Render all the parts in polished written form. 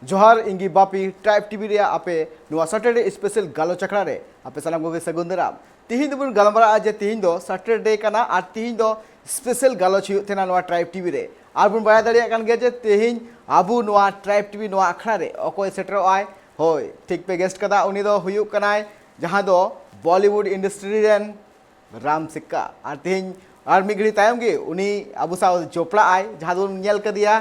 जोहार इंगी Bapi tribe TV रे आपे नुआ सैटरडे स्पेशल गालोच अखड़ा रे आपे सानाम कोगे सगुन दाराम तिहिन दुबुन गलमरा जे तिहिन दो सैटरडे कना आर तिहिन दो स्पेशल गालोच हुयुग तेना नुआ ट्राइब टीवी रे आर बुन बाया दाड़िया कान गया जे तिहिन आबु नुआ ट्राइब टीवी नुआ अखड़ा रे अकोय सेटरो आय होय ठीक पे गेस्ट कदा उनी दो हुयुग कनाय जहां दो बॉलीवुड इंडस्ट्री रेन राम सिक्का आर तिहिन आर मिगड़ी तायम गे उनी आबु साव जोपड़ा आय जहां दो नेल कदिया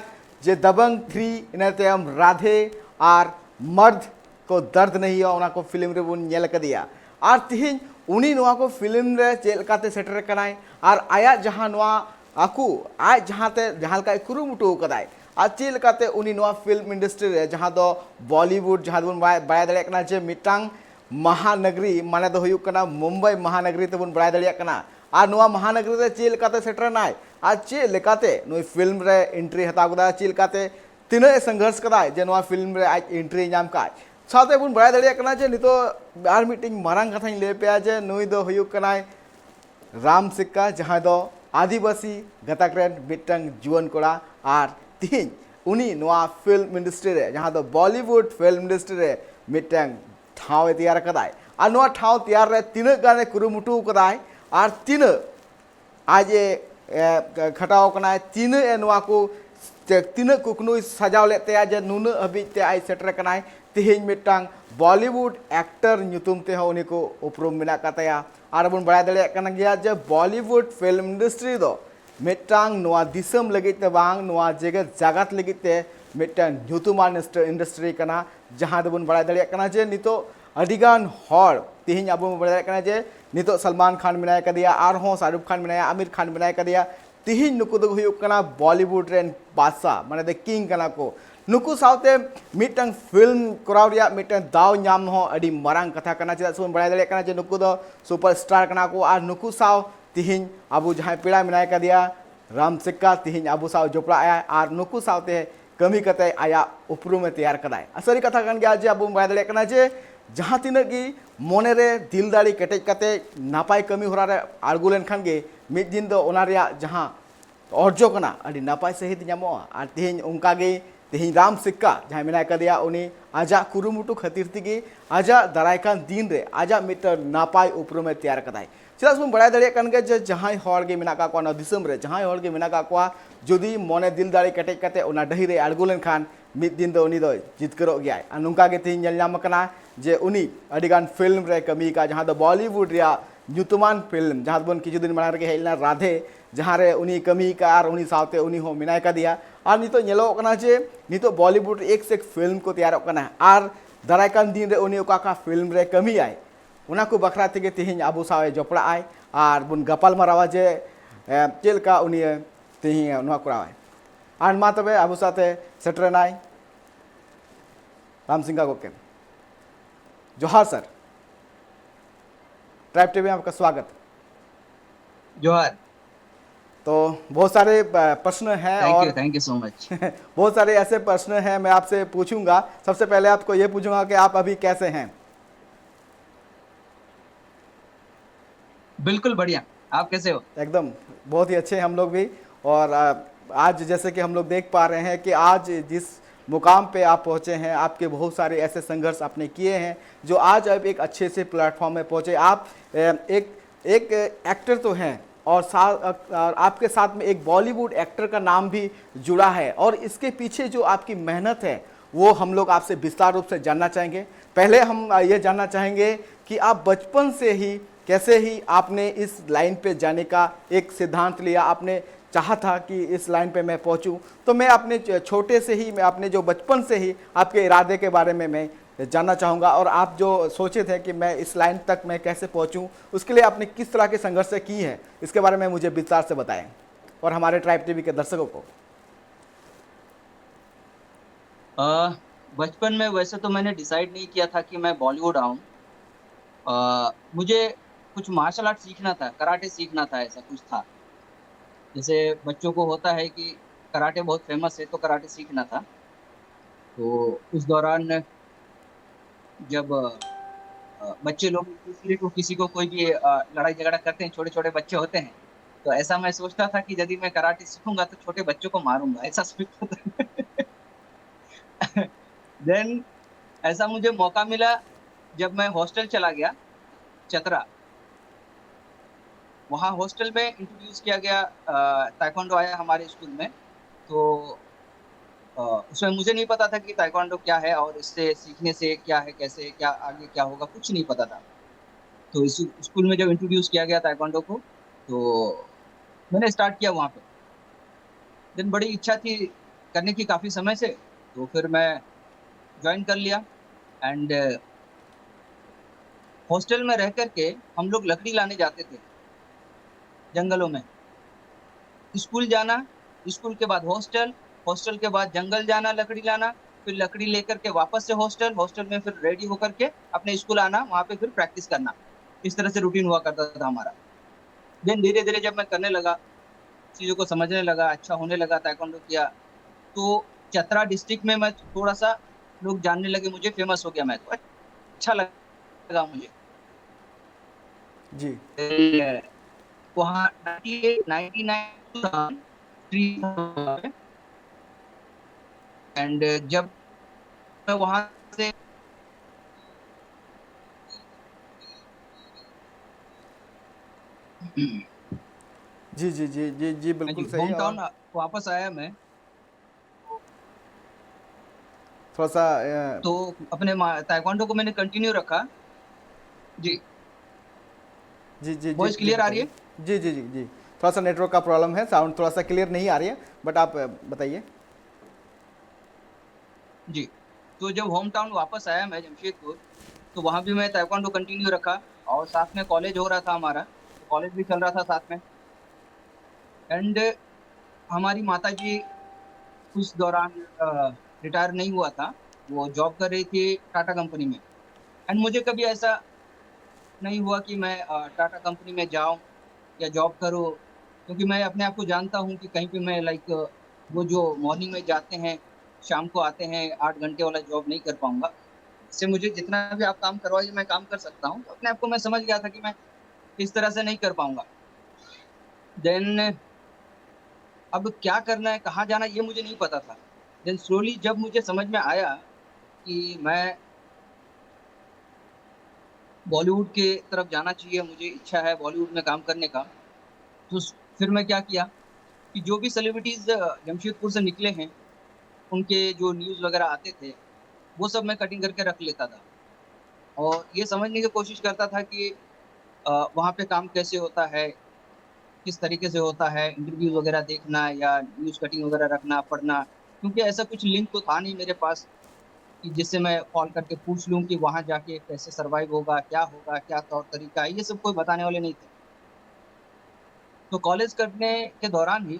जे दबंग 3 इन तयम राधे आर मर्द को दर्द नहीं हो उना को फिल्म रे बुन नेल कदिया आर तिहिन उनी नुआ को फिल्म रे चेलकाते सेटर कनाय आर आया जहां नुआ आकू आज जहांते जहां का कुरुमुटु कदाय आज चेलकाते उनी नुआ फिल्म इंडस्ट्री रे जहां दो बॉलीवुड जहां बुन बाय दाड़े कना जे मिटांग महानगरी माने दो हुयुग कना मुंबई महानगरी तेबुन बाय दाड़े कना आर नुआ महानगरी रे चेलकाते सेटर नाय आज चेलकाते नुई फिल्म रे एंट्री हताव कदा चेलकाते तीना संघर्ष कदा जे नुआ फिल्म रे आज एंट्री नाम का साथे बुन बाय दाड़े कना जे नितो आर मीटिंग मारंग कथा ले पे जे नुई दो हुयुग कनाय राम सिक्का जहां दो आदिवासी गतक रेन मिटंग जुवन कोड़ा आर तिहिन उनी नुआ फिल्म इंडस्ट्री रे जहां दो बॉलीवुड फिल्म इंडस्ट्री रे मिटंग ठाव तैयार कदाय आर नुआ ठाव तैयार रे तीना गाने कुरुमुटु कदाय आर तीना आज खटाव कना तीना नुआ को तीना कुकनु सजाव लेते जे नुना हबी ते आई सेटर कनाय तिहिन मिटंग बॉलीवुड एक्टर नुतुम ते उनी को उपरुम मेना कताया आर बन बाय दाड़े कना गया जे बॉलीवुड फिल्म इंडस्ट्री दो मिटंग नुआ दिसम लगित ते बांग नुआ जगत जगत लगित ते मिटंग नुतुमान इंडस्ट्री कना जहां दबन बाय दाड़े कना जे नितो अडिगान हॉर तिहिन अब बाय दाड़े कना जे नितो सलमान खान मेनाय कदिया आर हो शाहरुख खान मेनाय आमिर खान मेनाय कदिया तिहिन नुकु दो हुयुग कना बॉलीवुड रेन बादशाह माने द किंग कना को नुकु सावते मिटंग फिल्म कराव रिया मिटंग दाव नाम हो अडी मरांग कथा कना चेदा सुन बाय दाड़े कना जे नुकु दो सुपरस्टार कना को आर नुकु साव तिहिन आबु जहां पेड़ा मेनाय कदिया राम सिक्का तिहिन आबु साव जोपड़ा आया आर नुकु सावते कमी कते आया उपरुम तैयार कदाय असरी कथा कन गया जे आबु बाय दाड़े कना जे जहां तिना की मोने रे दिल दाड़ी केटेज कते नापाय कमी होरा रे आड़गु लेन खान गे मिद दिन दो ओना रिया जहां अर्जो कना अडी नापाय सहित न्यामो आर तिहिन उनका गे तिहिन राम सिक्का जहां मेना कदिया उनी आजा कुरुमुटु खातिर तिगी आजा दारायकान दिन रे आजा मिटर नापाय उपरुम तैयार कदाय चेदा सुन बाय दाड़े कन गे जे जहां हर गे मेना का को ना दिसम रे जहां हर गे मेना का को जदि मोने दिल दाड़ी केटेज कते ओना डही रे आड़गु लेन खान मिद दिन दो उनी दो जितकरो गया आ नुका गे तिहिन नेल नाम कना जे उनी अडिगान फिल्म रे कमी का जहां दो बॉलीवुड रिया नुतुमान फिल्म जहां बन किछु दिन माना रे हेलना राधे जहां रे उनी कमी का आर उनी सावते उनी हो मिनाय का दिया आर नितो नेलो कना जे नितो बॉलीवुड एक से एक फिल्म को तैयार कना आर दारायकान दिन रे उनी ओका का फिल्म रे कमी आय उना को बखरा तेगे तिहिन आबु सावे जोपड़ा आय आर बुन गपाल मारावा जे चेलका उनी तिहिन नुआ कराय आर मा तबे आबु साथे सेटर नाय राम सिंगा गोके जोहार सर ट्राइब टीवी में आपका स्वागत जोहार। तो बहुत सारे प्रश्न हैं और थैंक यू सो मच। बहुत सारे ऐसे प्रश्न हैं मैं आपसे पूछूंगा। सबसे पहले आपको ये पूछूंगा कि आप अभी कैसे हैं? बिल्कुल बढ़िया, आप कैसे हो? एकदम बहुत ही अच्छे हैं हम लोग भी। और आज जैसे कि हम लोग देख पा रहे हैं कि आज जिस मुकाम पे आप पहुंचे हैं, आपके बहुत सारे ऐसे संघर्ष आपने किए हैं जो आज आप एक अच्छे से प्लेटफॉर्म में पहुंचे। आप एक एक्टर तो हैं और आपके साथ में एक बॉलीवुड एक्टर का नाम भी जुड़ा है और इसके पीछे जो आपकी मेहनत है वो हम लोग आपसे विस्तार रूप से जानना चाहेंगे। पहले हम ये जानना चाहेंगे कि आप बचपन से ही कैसे ही आपने इस लाइन पे जाने का एक सिद्धांत लिया, आपने चाहा था कि इस लाइन पे मैं पहुंचूं। तो मैं अपने छोटे से ही, मैं अपने जो बचपन से ही आपके इरादे के बारे में मैं जानना चाहूँगा और आप जो सोचे थे कि मैं इस लाइन तक मैं कैसे पहुँचूँ, उसके लिए आपने किस तरह के संघर्ष की है, इसके बारे में मुझे विस्तार से बताएं और हमारे ट्राइब टीवी के दर्शकों को। बचपन में वैसे तो मैंने डिसाइड नहीं किया था कि मैं बॉलीवुड आऊँ। मुझे कुछ मार्शल आर्ट सीखना था, कराटे सीखना था, ऐसा कुछ था। जैसे बच्चों को होता है कि कराटे बहुत फेमस है तो कराटे सीखना था। तो उस दौरान जब बच्चे लोग किसी को कोई भी लड़ाई झगड़ा करते हैं, छोटे छोटे बच्चे होते हैं, तो ऐसा मैं सोचता था कि यदि मैं कराटे सीखूंगा तो छोटे बच्चों को मारूंगा, ऐसा सोचता था। देन ऐसा मुझे मौका मिला जब मैं हॉस्टल चला गया चतरा। वहाँ हॉस्टल में इंट्रोड्यूस किया गया, ताइक्वांडो आया हमारे स्कूल में। तो उसमें मुझे नहीं पता था कि ताइक्वांडो क्या है और इससे सीखने से क्या है, कैसे क्या आगे क्या होगा, कुछ नहीं पता था। तो इस स्कूल में जब इंट्रोड्यूस किया गया ताइक्वांडो को, तो मैंने स्टार्ट किया वहाँ पे। देन बड़ी इच्छा थी करने की काफ़ी समय से, तो फिर मैं जॉइन कर लिया। एंड हॉस्टल में रह कर के हम लोग लकड़ी लाने जाते थे जंगलों में। स्कूल जाना, स्कूल के बाद हॉस्टल, हॉस्टल के बाद जंगल जाना लकड़ी लाना, फिर लकड़ी लेकर के वापस से हॉस्टल, हॉस्टल में फिर रेडी होकर के अपने स्कूल आना, वहाँ पे फिर प्रैक्टिस करना। इस तरह से रूटीन हुआ करता था हमारा। देन धीरे-धीरे जब मैं करने लगा, चीज़ों को समझने लगा, अच्छा होने लगा, ताइक्वांडो किया, तो चतरा डिस्ट्रिक्ट में मैं थोड़ा-सा लोग जानने लगे मुझे, फेमस हो गया मैं तो। अच्छा लगा मुझे। जी वहाँ 98, 99 था, ट्री था वहाँ पे। एंड जब मैं वहाँ से जी जी जी जी जी हाँ जी, बिल्कुल सही। होम और टाउन वापस आया मैं, थोड़ा सा तो अपने ताइक्वांडो को मैंने कंटिन्यू रखा। जी, जी जी जी वॉइस जी क्लियर आ रही बताइए। है? जी जी जी जी थोड़ा सा नेटवर्क का प्रॉब्लम है, साउंड थोड़ा सा क्लियर नहीं आ रही है, बट आप बताइए। जी, तो जब होम टाउन वापस आया मैं जमशेदपुर, तो वहाँ भी मैं ताइक्वांडो कंटिन्यू रखा और साथ में कॉलेज हो रहा था हमारा, तो कॉलेज भी चल रहा था साथ में। एंड हमारी माताजी उस दौरान रिटायर नहीं हुआ था, वो जॉब कर रही थी टाटा कंपनी में। एंड मुझे कभी ऐसा नहीं हुआ कि मैं टाटा कंपनी में जाऊँ या जॉब करूँ, क्योंकि मैं अपने आप को जानता हूँ कि कहीं पे मैं लाइक वो जो मॉर्निंग में जाते हैं, शाम को आते हैं, 8 घंटे वाला जॉब नहीं कर पाऊँगा। इससे मुझे जितना भी आप काम करवाइए मैं काम कर सकता हूँ। तो अपने आप को मैं समझ गया था कि मैं इस तरह से नहीं कर पाऊँगा। देन अब क्या करना है, कहाँ जाना है, ये मुझे नहीं पता था। देन स्लोली जब मुझे समझ में आया कि मैं बॉलीवुड के तरफ जाना चाहिए, मुझे इच्छा है बॉलीवुड में काम करने का, तो स फिर मैं क्या किया कि जो भी सेलिब्रिटीज़ जमशेदपुर से निकले हैं, उनके जो न्यूज़ वगैरह आते थे, वो सब मैं कटिंग करके रख लेता था और ये समझने की कोशिश करता था कि वहाँ पे काम कैसे होता है, किस तरीके से होता है, इंटरव्यूज़ वगैरह देखना या न्यूज़ कटिंग वगैरह रखना, पढ़ना। क्योंकि ऐसा कुछ लिंक तो था नहीं मेरे पास कि जिससे मैं कॉल करके पूछ लूँ कि वहाँ जाके कैसे सर्वाइव होगा, क्या तौर-तरीका है, ये सब कोई बताने वाले नहीं थे। तो कॉलेज करने के दौरान ही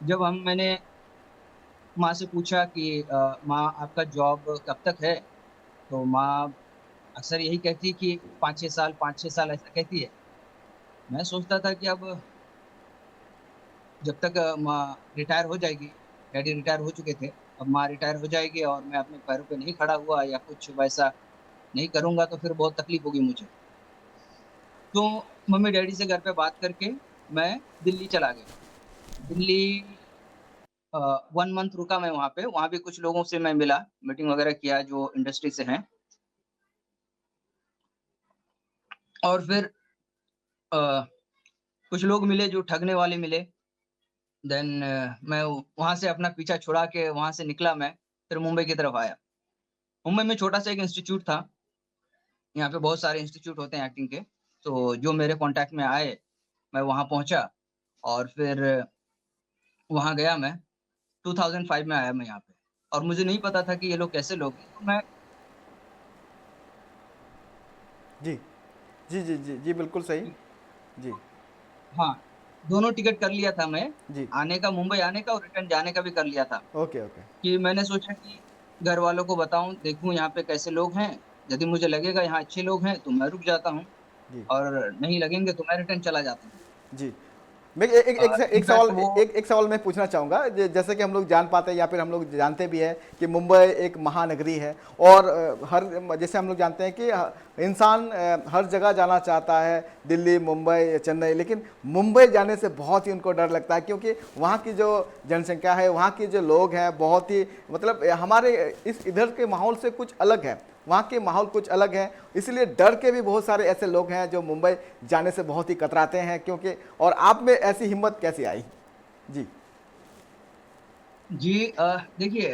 जब मैंने माँ से पूछा कि माँ आपका जॉब कब तक है? तो माँ अक्सर यही कहती है कि 5-6 साल ऐसा कहती है। मैं सोचता था कि अब जब तक माँ रिटायर हो जाएगी, डैडी रिटायर हो चुके थे, अब माँ रिटायर हो जाएगी और मैं अपने पैरों पे नहीं खड़ा हुआ या कुछ वैसा नहीं करूँगा तो फिर बहुत तकलीफ होगी मुझे। तो मम्मी-डैडी से घर पे बात करके मैं दिल्ली चला गया। दिल्ली 1 मंथ रुका मैं वहाँ भी कुछ लोगों से मैं मिला, मीटिंग वगैरह किया जो इंडस्ट्री से हैं और फिर अ, कुछ लोग मिले जो ठगने वाले मिले। देन मैं वहाँ से अपना पीछा छुड़ा के वहाँ से निकला मैं, फिर मुंबई की तरफ आया। मुंबई में छोटा-सा एक इंस्टीट्यूट था, यहाँ पे बहुत सारे इंस्टीट्यूट होते हैं एक्टिंग के, तो जो मेरे कॉन्टैक्ट में आए, मैं वहाँ पहुँचा और फिर वहाँ गया मैं, 2005 में आया मैं यहाँ पे और मुझे नहीं पता था कि ये लोग कैसे लोग हैं, तो मैं जी जी जी जी जी बिल्कुल सही। जी हाँ, दोनों टिकट कर लिया था मैं, जी आने का मुंबई आने का और रिटर्न जाने का भी कर लिया था, ओके ओके। कि मैंने सोचा कि घर वालों को बताऊँ, देखूँ यहाँ पे कैसे लोग हैं, यदि मुझे लगेगा यहाँ अच्छे लोग हैं, तो मैं रुक जाता हूँ जी और नहीं लगेंगे तो मैं रिटर्न चला जाता हूँ। जी मैं एक सवाल इनफैक्ट वो एक सवाल मैं पूछना चाहूँगा, जैसे कि हम लोग जान पाते हैं या फिर हम लोग जानते भी हैं कि मुंबई एक महानगरी है, और हर जैसे हम लोग जानते हैं कि इंसान हर जगह जाना चाहता है, दिल्ली, मुंबई, चेन्नई, लेकिन मुंबई जाने से बहुत ही उनको डर लगता है, क्योंकि वहाँ की जो जनसंख्या है, वहाँ के जो लोग हैं, बहुत ही मतलब हमारे इस इधर के माहौल से कुछ अलग है, वहाँ के माहौल कुछ अलग है। इसलिए डर के भी बहुत सारे ऐसे लोग हैं जो मुंबई जाने से बहुत ही कतराते हैं, क्योंकि और आप में ऐसी हिम्मत कैसे आई? जी। जी देखिए,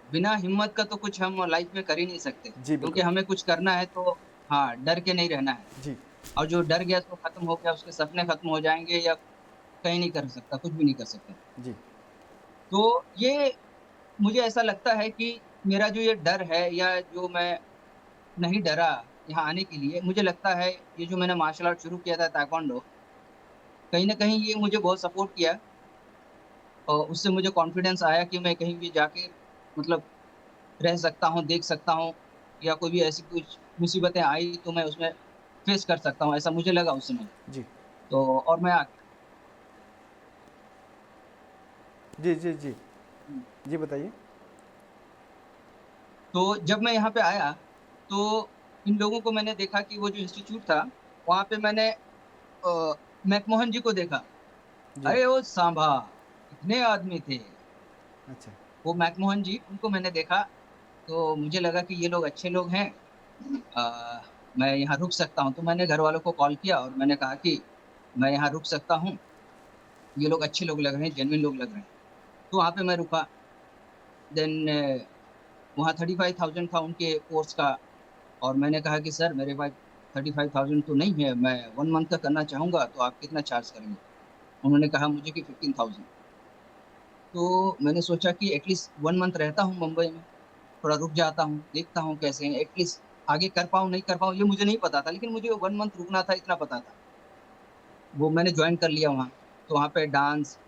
बिना हिम्मत का तो कुछ हम लाइफ में कर ही नहीं सकते, जी क्योंकि बिल्कुल। हमें कुछ करना है तो हाँ, डर के नहीं रहना है। जी। और जो डर गया सो खत्म हो गया, उसके सपने खत्म हो जाएँगे या कहीं नहीं कर सकता, कुछ भी नहीं कर सकता। जी। तो ये मुझे ऐसा लगता है कि मेरा जो ये डर है या जो मैं नहीं डरा यहाँ आने के लिए, मुझे लगता है ये जो मैंने मार्शल आर्ट शुरू किया था ताइक्वांडो, कहीं न कहीं ये मुझे बहुत सपोर्ट किया और उससे मुझे कॉन्फिडेंस आया कि मैं कहीं भी जाके मतलब रह सकता हूँ, देख सकता हूँ या कोई भी ऐसी कुछ मुसीबतें आई तो मैं उसमें फेस कर सकता हूँ, ऐसा मुझे लगा उस समय। जी। तो और मैं आ गया। जी। जी। जी। हुँ। जी बताइए। तो जब मैं यहाँ पे आया, तो इन लोगों को मैंने देखा कि वो जो इंस्टीट्यूट था, वहाँ पे मैंने मैकमोहन जी को देखा। जी। अरे! ओ सांभा! इतने आदमी थे। अच्छा। वो मैकमोहन जी, उनको मैंने देखा, तो मुझे लगा कि ये लोग अच्छे लोग हैं। मैं यहाँ रुक सकता हूँ। तो मैंने घरवालों को कॉल किया और मैंने कहा कि मैं यहाँ रुक सकता हूँ। ये लोग अच्छे लोग लग रहे हैं, जेन्युइन लोग लग रहे हैं। तो वहाँ पे मैं रुका। देन वहाँ 35,000 था उनके कोर्स का और मैंने कहा कि सर मेरे पास 35,000 तो नहीं है, मैं 1 मंथ का करना चाहूँगा, तो आप कितना चार्ज करेंगे? उन्होंने कहा मुझे कि 15,000। तो मैंने सोचा कि एटलीस्ट 1 मंथ रहता हूँ मुंबई में, थोड़ा रुक जाता हूँ, देखता हूँ कैसे हैं, एटलीस्ट आगे कर पाऊँ, नहीं कर पाऊँ, ये मुझे नहीं पता था, लेकिन मुझे 1 मंथ रुकना था, इतना पता था। वो मैंने जॉइन कर लिया वहाँ। तो वहाँ पे डांस,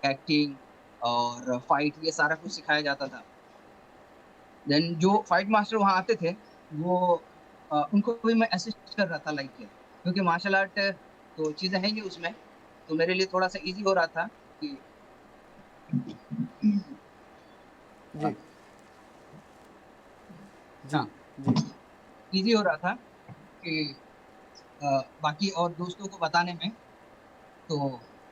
एक्टिंग और फाइट ये सारा कुछ सिखाया जाता था। देन जो फाइट मास्टर वहाँ आते थे, वो उनको भी मैं असिस्ट कर रहा था लाइक क्योंकि मार्शल आर्ट तो चीज़ें हैं ही उसमें, तो मेरे लिए थोड़ा-सा ईज़ी हो रहा था कि जी। जी। हाँ, जी। ईज़ी हो रहा था कि बाकी और दोस्तों को बताने में। तो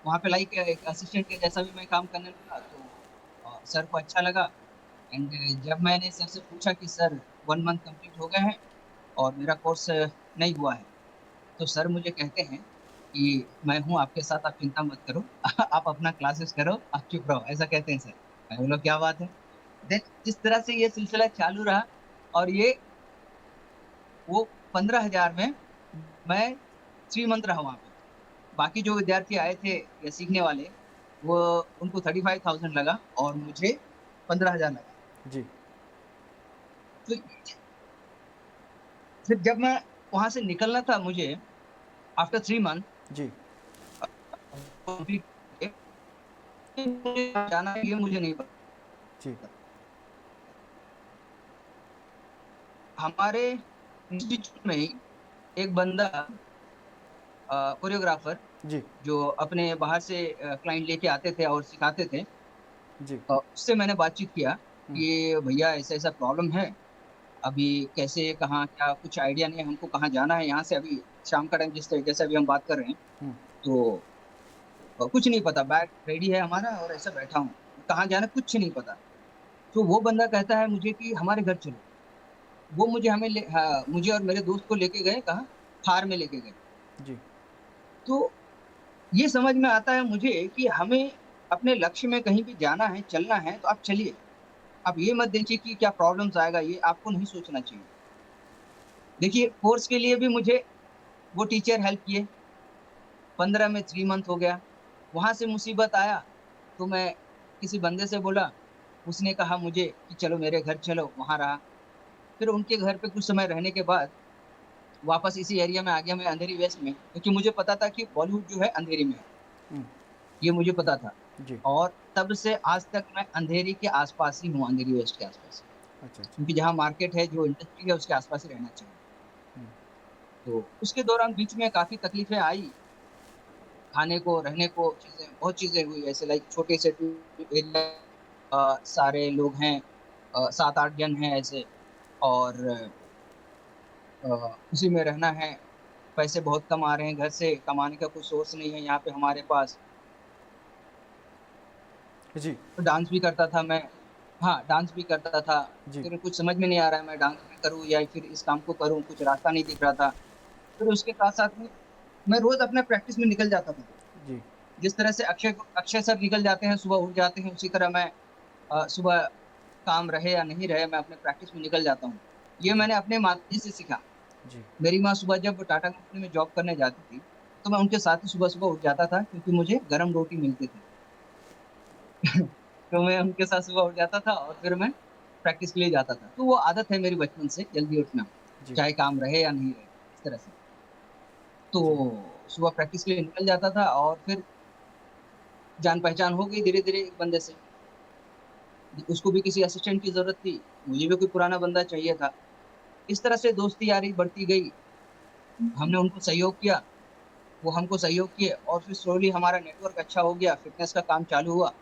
वहाँ पे लाइक एक असिस्टेंट के जैसा भी मैं काम करने लगा तो सर को अच्छा लगा एंड जब मैंने सर से पूछा कि सर 1 मंथ कंप्लीट हो गए हैं और मेरा कोर्स नहीं हुआ है, तो सर मुझे कहते हैं कि मैं हूँ आपके साथ, आप चिंता मत करो। आप अपना क्लासेस करो, आप चुप रहो, ऐसा कहते हैं सर। मैं बोला क्या बात है? देन इस तरह से ये सिलसिला चालू रहा और ये वो 15,000 में मैं 3 मंथ रहा वहाँ पे। बाकी जो विद्यार्थी आए थे या सीखने वाले, वो उनको 35,000 लगा और मुझे 15,000 लगा। जी। तो फिर जब मैं वहाँ से निकलना था मुझे आफ्टर 3 मंथ जी। कंप्लीट मुझे जाना है ये मुझे नहीं पता। जी। हमारे इंस्टीट्यूट में ही एक बंदा कोरियोग्राफर जी। जो अपने बाहर से क्लाइंट लेके आते थे और सिखाते थे। जी। उससे मैंने बातचीत किया हुँ। कि भैया ऐसा-ऐसा प्रॉब्लम है, अभी कैसे, कहाँ, क्या कुछ आइडिया नहीं है हमको कहाँ जाना है यहाँ से अभी शाम का टाइम जिस तरीके से अभी हम बात कर रहे हैं, हुँ। तो कुछ नहीं पता, बैग रेडी है हमारा और ऐसा बैठा हूँ, कहाँ जाना है कुछ नहीं पता। तो वो बंदा कहता है मुझे कि हमारे घर चलो, वो मुझे और मेरे दोस्त को लेके गए कहाँ? थार में लेके गए। जी। तो ये समझ में आता है मुझे कि हमें अपने लक्ष्य में कहीं भी जाना है, चलना है तो आप चलिए। आप ये मत देखिए कि क्या प्रॉब्लम्स आएगा, ये आपको नहीं सोचना चाहिए। देखिए कोर्स के लिए भी मुझे वो टीचर हेल्प किए, 15 में 3 मंथ हो गया। वहाँ से मुसीबत आया, तो मैं किसी बंदे से बोला, उसने कहा मुझे कि चलो मेरे घर चलो, वहाँ रहा। फिर उनके घर पे कुछ समय रहने के बाद वापस इसी एरिया में आ गया मैं अंधेरी वेस्ट में, क्योंकि मुझे पता था कि बॉलीवुड जो है अंधेरी में है, हुँ। ये मुझे पता था। जी। और तब से आज तक मैं अंधेरी के आस-पास ही हूँ, अंधेरी वेस्ट के आस-पास। अच्छा, अच्छा। क्योंकि जहाँ मार्केट है, जो इंडस्ट्री है, उसके आस-पास ही रहना चाहिए। हुँ। तो उसके दौरान बीच में काफ़ी तकलीफ़ें आई खाने को, रहने को चीज़ें बहुत चीज़ें हुई ऐसे लाइक छोटे से एरिया सारे लोग हैं 7-8 जन हैं ऐसे और उसी में रहना है। पैसे बहुत कम आ रहे हैं घर से, कमाने का कोई सोर्स नहीं है यहाँ पे हमारे पास। जी, तो डांस भी करता था मैं। हाँ, डांस भी करता था। जी, फिर कुछ समझ में नहीं आ रहा है मैं डांस भी करूँ या फिर इस काम को करूँ, कुछ रास्ता नहीं दिख रहा था। फिर उसके साथ-साथ में मैं रोज़ अपने प्रैक्टिस में निकल जाता था। जी, जिस तरह से अक्षय सर निकल जाते हैं, सुबह उठ जाते हैं, उसी तरह मैं सुबह काम रहे या नहीं रहे, मैं अपने प्रैक्टिस में निकल जाता हूँ। ये जी, मैंने अपने माताजी से सीखा। जी, मेरी माँ सुबह जब टाटा कंपनी में जॉब करने जाती थी, तो मैं उनके साथ ही सुबह-सुबह उठ जाता था क्योंकि मुझे गरम रोटी मिलती थी। तो मैं उनके साथ सुबह उठ जाता था और फिर मैं प्रैक्टिस के लिए जाता था। तो वो आदत है मेरी बचपन से जल्दी उठना, जी, चाहे काम रहे या नहीं रहे, इस तरह से। तो जी, सुबह प्रैक्टिस के लिए निकल जाता था और फिर जान-पहचान हो गई धीरे-धीरे एक बंदे से। उसको भी किसी असिस्टेंट की ज़रूरत थी, मुझे भी कोई पुराना बंदा चाहिए था। इस तरह से दोस्ती यारी बढ़ती गई, हमने उनको सहयोग किया, वो हमको सहयोग किए और फिर स्लोली हमारा नेटवर्क अच्छा हो गया, फ़िटनेस का काम चालू हुआ।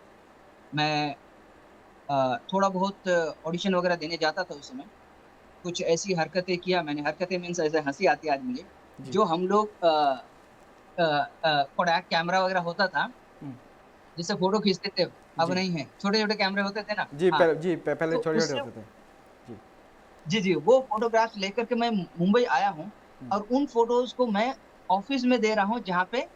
मैं थोड़ा बहुत ऑडिशन वगैरह देने जाता था उस समय। कुछ ऐसी हरकतें किया मैंने, हरकतें मीन्स ऐसे हँसी आती है आज मुझे, जी, जो हम लोग कोडैक कैमरा वगैरह होता था, हुँ, जिससे फ़ोटो खींचते थे, अब जी, नहीं है। छोटे-छोटे कैमरे होते थे ना? जी, हाँ, पहले तो छोटे-छोटे उससे होते थे। जी, जी, जी, वो फ़ोटोग्राफ्स लेकर के मैं मुंबई आया हूँ हुँ, और उन फ़ोटोज़ को मैं ऑफ़िस में दे रहा हूँ जहाँ पे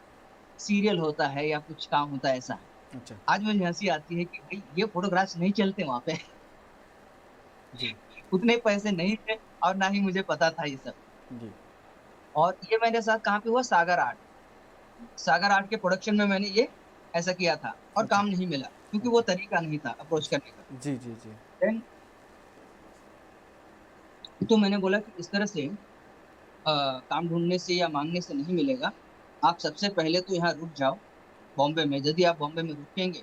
सीरियल होता है या कुछ काम होता है ऐसा। अच्छा, आज मुझे हँसी आती है कि भई ये फ़ोटोग्राफ्स नहीं चलते वहाँ पे। जी, उतने पैसे नहीं थे और ना ही मुझे पता था ये सब। जी, और ये मेरे साथ कहाँ पे हुआ सागर आर्ट। सागर आर्ट के प्रोडक्शन में मैंने ये ऐसा किया था और अच्छा, काम नहीं मिला क्योंकि वो अच्छा, तरीका नहीं था अप्रोच करने का। जी, जी, जी, देन तो मैंने बोला कि इस तरह से काम ढूँढने से या माँगने से नहीं मिलेगा। आप सबसे पहले तो यहाँ रुक जाओ बॉम्बे में। यदि आप बॉम्बे में रुकेंगे,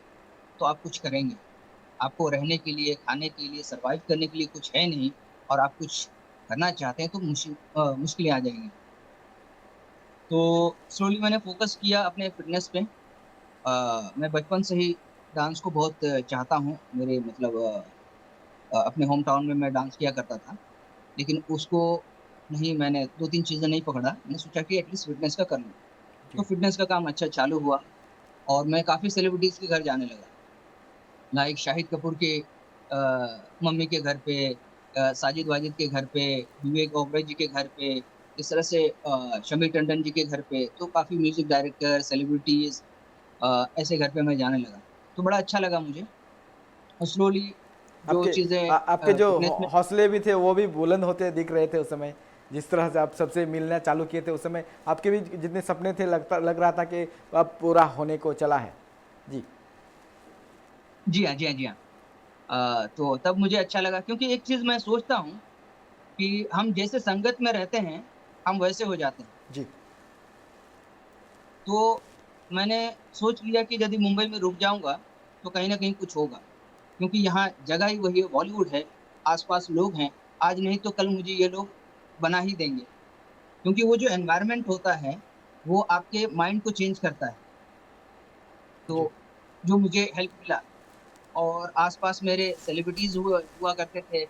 तो आप कुछ करेंगे। आपको रहने के लिए, खाने के लिए, सर्वाइव करने के लिए कुछ है नहीं और आप कुछ करना चाहते हैं तो मुश्किलें आ जाएँगी। तो स्लोली मैंने फ़ोकस किया अपने फ़िटनेस पे। मैं बचपन से ही डांस को बहुत चाहता हूँ। मेरे मतलब अपने होम टाउन में मैं डांस किया करता था। लेकिन उसको नहीं मैंने 2-3 चीज़ें नहीं पकड़ा। मैंने सोचा कि एटलीस्ट फ़िटनेस का कर लूँ। तो जी, फ़िटनेस का काम अच्छा चालू हुआ और मैं काफ़ी सेलिब्रिटीज़ के घर जाने लगा। लाइक शाहिद कपूर के मम्मी के घर पे साजिद-वाजिद के घर पे, विवेक ओबरॉय जी के घर पे, इस तरह से शम्मी टंडन जी के घर पे, तो काफ़ी म्यूज़िक डायरेक्टर, सेलिब्रिटीज़ ऐसे घर पे मैं जाने लगा। तो बड़ा अच्छा लगा मुझे और स्लोली जो आपके चीज़ें आपके जो फ़िटनेस में हौसले भी थे वो भी बुलंद होते दिख रहे थे उस समय। जिस तरह से आप सबसे मिलना चालू किए थे उस समय आपके भी जितने सपने थे लग रहा था कि अब पूरा होने को चला है। जी, जी हाँ, जी हाँ, जी हाँ। तो तब मुझे अच्छा लगा क्योंकि एक चीज़ मैं सोचता हूँ कि हम जैसे संगत में रहते हैं, हम वैसे हो जाते हैं। जी, तो मैंने सोच लिया कि यदि मुंबई में रुक जाऊँगा, तो कहीं न कहीं कुछ होगा। क्योंकि यहाँ जगह ही वही है, बॉलीवुड है, आस-पास लोग हैं, आज नहीं तो कल मुझे ये लोग बना ही देंगे। क्योंकि वो जो एनवायरनमेंट होता है, वो आपके माइंड को चेंज करता है। जी, तो जो मुझे हेल्प मिला और आस-पास मेरे सेलिब्रिटीज़ हुआ हुआ करते थे।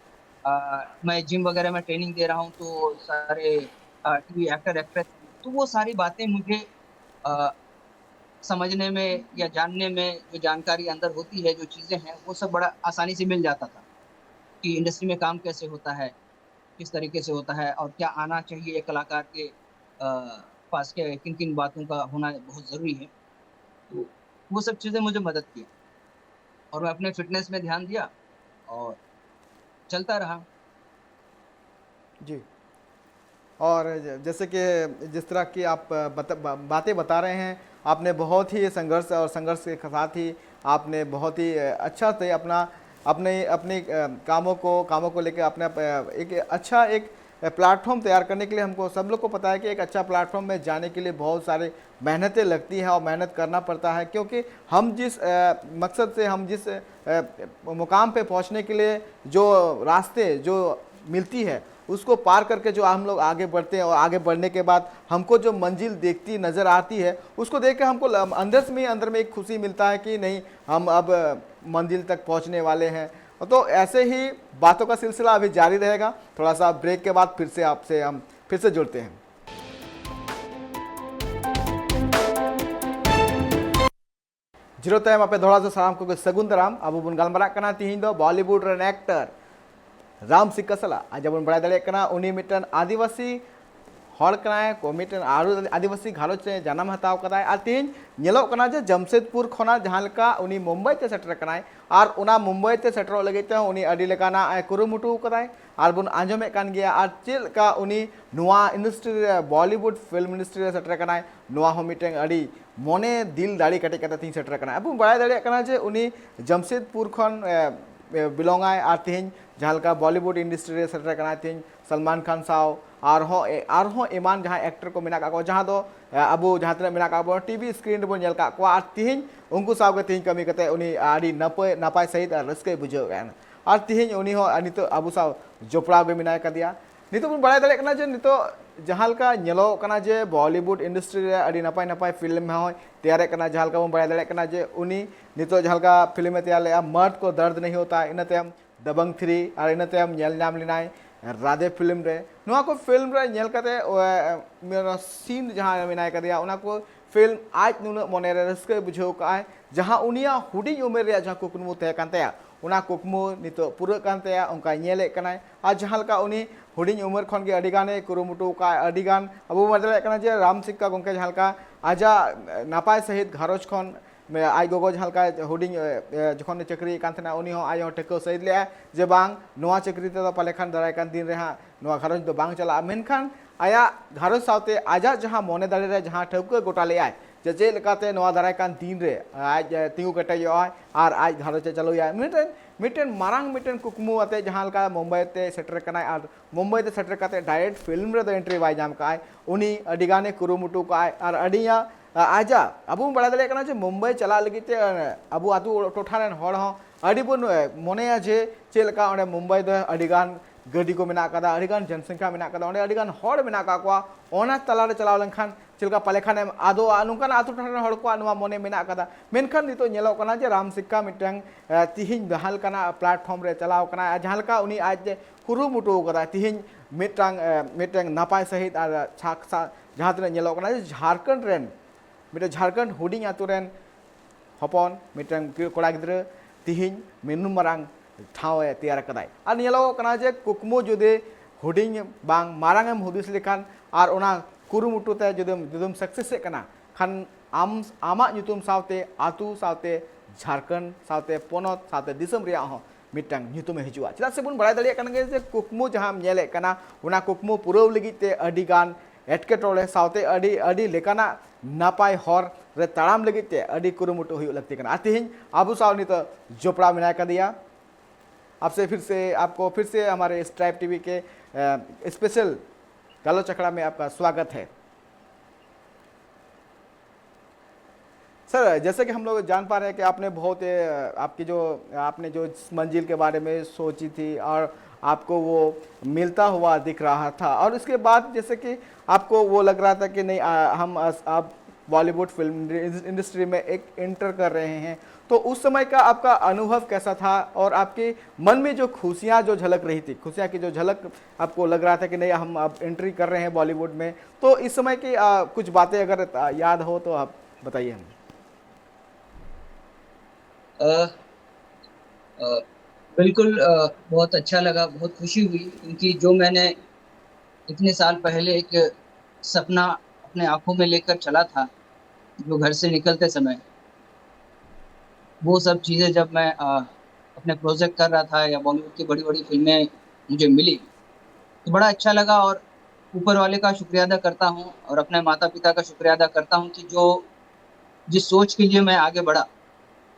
मैं जिम वगैरह में ट्रेनिंग दे रहा हूँ, तो सारे टीवी एक्टर, एक्ट्रेस हैं। तो वो सारी बातें मुझे अ, समझने में या जानने में जो जानकारी अंदर होती है, जो चीज़ें हैं, वो सब बड़ा आसानी से मिल जाता था, कि इंडस्ट्री में काम कैसे होता है, किस तरीके से होता है और क्या आना चाहिए एक कलाकार के पास के किन-किन बातों का होना बहुत ज़रूरी है। तो वो सब चीज़ें मुझे मदद किया और मैं अपने फ़िटनेस में ध्यान दिया और चलता रहा। जी। और जैसे कि जिस तरह की आप बातें बता रहे हैं, आपने बहुत ही संघर्ष और संघर्ष के साथ ही आपने बहुत ही अच्छा से अपना अपने अपने कामों को लेकर अपने एक अच्छा एक प्लेटफॉर्म तैयार करने के लिए हमको सब लोग को पता है कि एक अच्छा प्लेटफॉर्म में जाने के लिए बहुत सारे मेहनतें लगती हैं और मेहनत करना पड़ता है क्योंकि हम जिस मकसद से हम जिस मुकाम पे पहुंचने के लिए जो रास्ते जो मिलती है उसको पार करके जो हम लोग आगे बढ़ते हैं और आगे बढ़ने के बाद हमको जो मंजिल देखती नज़र आती है उसको देख के हमको अंदर में एक खुशी मिलता है कि नहीं, हम अब मंजिल तक पहुंचने वाले हैं। तो ऐसे ही बातों का सिलसिला अभी जारी रहेगा। थोड़ा सा ब्रेक के बाद हम फिर से जुड़ते हैं। जीरो टाइम आपे धोड़ा से साराम को सगुन दाराम अब बन गलमारा कना तिहिन दो बॉलीवुड रेन एक्टर राम सिक्का सला आज बन बड़ा दड़े कना उनी मिटन आदिवासी हड़ कनाय को मिटन आरु आदिवासी घालोच रे जन्म हताव कदाय आ तिहिन नेलो कना जे जमशेदपुर खना जहां लेका उनी मुंबई ते सेटर कनाय और उना मुंबई ते सेटर लगेते उनी अडी लेकाना कुरुमुटु कदाय और बन आंजमे कान गया और चेल का उनी नुआ इंडस्ट्री बॉलीवुड फिल्म इंडस्ट्री रे सेटर कनाय नुआ हो मिटन अडी मने दिल दाड़ी कटे कते तीन सेटर कनाय अब बड़ा दड़े कना जे उनी जमशेदपुर खन बिलोंगाय और तिहिन जहां बॉलीवुड इंडस्ट्री रे सेटर कनाय तिहिन सलमान खान साव आरहों एमान जहाँ एक्टर को मेना को जहाँ दो अब जहाँ तक मेना को टीवी स्क्रीन बन नेल का और तिहिन उनको साव तिहिन कमी करते उनी आड़ी नपाय सहित रस्के बुझे और तिहिन उनी हो नितो अब साव जोपड़ा गए मेना कर दिया नितो बन बड़ा दड़े कना जे नितो जहाँ का नेलो कना जे बॉलीवुड इंडस्ट्री रे आड़ी नपाय नपाय फिल्म हो तैयार कना जहाँ का बन बड़ा दड़े कना जे उनी नितो जहाँ का फिल्म में तैयार ले मर्द को दर्द नहीं होता इनते दबंग 3 और इनते नेल नाम लिनाय राधे फिल्म रे नुआ को फिल्म रे नेल कते मेरा सीन जहाँ मेनाय कर दिया उना को फिल्म आज नुन मने रे रस्के बुझो का जहाँ उनिया हुडी उमेर रे जहाँ कुकमु तय कानते उना कुकमु नितो पूरा कानते उनका नेले कनाय आ जहाँ का उनी हुडी उमेर खन के अडिगाने कुरुमुटु का अडिगान अब मदले कना जे राम सिक्का गोंके जहाँ का आजा नापाय सहित घारोज खन आई गोगो जहाँ का हुडिंग जखन चक्री कानथना उनी हो आयो टेको सहित ले जे बांग नोआ चक्री ते पाले खान दाराय कान दिन रे हा नोआ घारोज दो बांग चला मेनखान आया घारोज सावते आजा जहाँ मने दाड़े रे जहाँ ठौके गोटा ले आय जे जे लेकाते नोआ दाराय कान दिन रे आज तिंगु कटेयो आय और आज घारोज चलो या मिटन मारांग मिटन कुकमु आते जहाँ का मुंबई ते सेटर कनाय और मुंबई ते सेटर काते डायरेक्ट फिल्म रे एंट्री बाय जाम का उनी अडिगाने कुरुमुटु का और अडिया आजा अब बड़ा दड़े कना जे मुंबई चला लगी ते अब आतु टोठा रेन हड़ हो अडी बन मनेया जे चेलका ओंडे मुंबई दो अडिगान गड्डी को मेना कदा अडिगान जनसंख्या मेना कदा ओंडे अडिगान हड़ मेना का को ओना तला रे चलाव लेनखान चेलका पाले खाने आदो नुकान आतु टोठा रेन हड़ को नुवा मने मेना कदा मेनखान नितो नेलो कना जे राम सिक्का मिटंग तिहिन बहाल कना प्लेटफॉर्म रे चलाव कना जहालका उनी आज कुरुमुटु कदा तिहिन मिटंग नापाय सहित और छाक जहाँ तक नेलो कना झारखंड रेन मिटे झारखंड हुडिंग आतुरेन हपन मिटे कोड़ा गिद्र तिहिन मेनु मारांग ठाव तैयार कदाय और नेलो कना जे कुकमु जुदे हुडिंग बांग मारांग एम हुदिस लेखान और ओना कुरुमुटु ते जुदम सक्सेस कना खान आमा ᱧᱩᱛᱩᱢ सावते आतु सावते झारखंड सावते पोनत सावते दिसम रिया हो मिटंग ᱧᱩᱛᱩᱢ हिजुआ चला से बन बड़ा दलिया कना जे कुकमु जहां नेले कना ओना कुकमु पुरव लगिते अडिगान एटकेटोले सावते अडी लेकाना नापाय हर रे ताड़ाम लगिते अडी कुरुमुटु हुई लगती कना तिहिन आबू साव नित जोपड़ा मिना कर दिया आपको फिर से हमारे स्ट्राइप टीवी के स्पेशल गालो चकड़ा में आपका स्वागत है। सर जैसे कि हम लोग जान पा रहे हैं कि आपने बहुत आपने जो मंजिल के बारे में सोची थी और आपको वो मिलता हुआ दिख रहा था और उसके बाद जैसे कि आपको वो लग रहा था कि नहीं हम आप बॉलीवुड फिल्म इंडस्ट्री में एक एंटर कर रहे हैं, तो उस समय का आपका अनुभव कैसा था और आपके मन में जो खुशियाँ जो झलक रही थी, खुशियाँ की जो झलक आपको लग रहा था कि नहीं हम अब एंट्री कर रहे हैं बॉलीवुड में, तो इस समय की कुछ बातें अगर याद हो तो आप बताइए हमें। बिल्कुल बहुत अच्छा लगा, बहुत खुशी हुई क्योंकि जो मैंने इतने साल पहले एक सपना अपने आंखों में लेकर चला था, जो घर से निकलते समय, वो सब चीज़ें जब मैं अपने प्रोजेक्ट कर रहा था या बॉलीवुड की बड़ी बड़ी फिल्में मुझे मिली तो बड़ा अच्छा लगा और ऊपर वाले का शुक्रिया अदा करता हूँ और अपने माता पिता का शुक्रिया अदा करता हूँ कि जो जिस सोच के लिए मैं आगे बढ़ा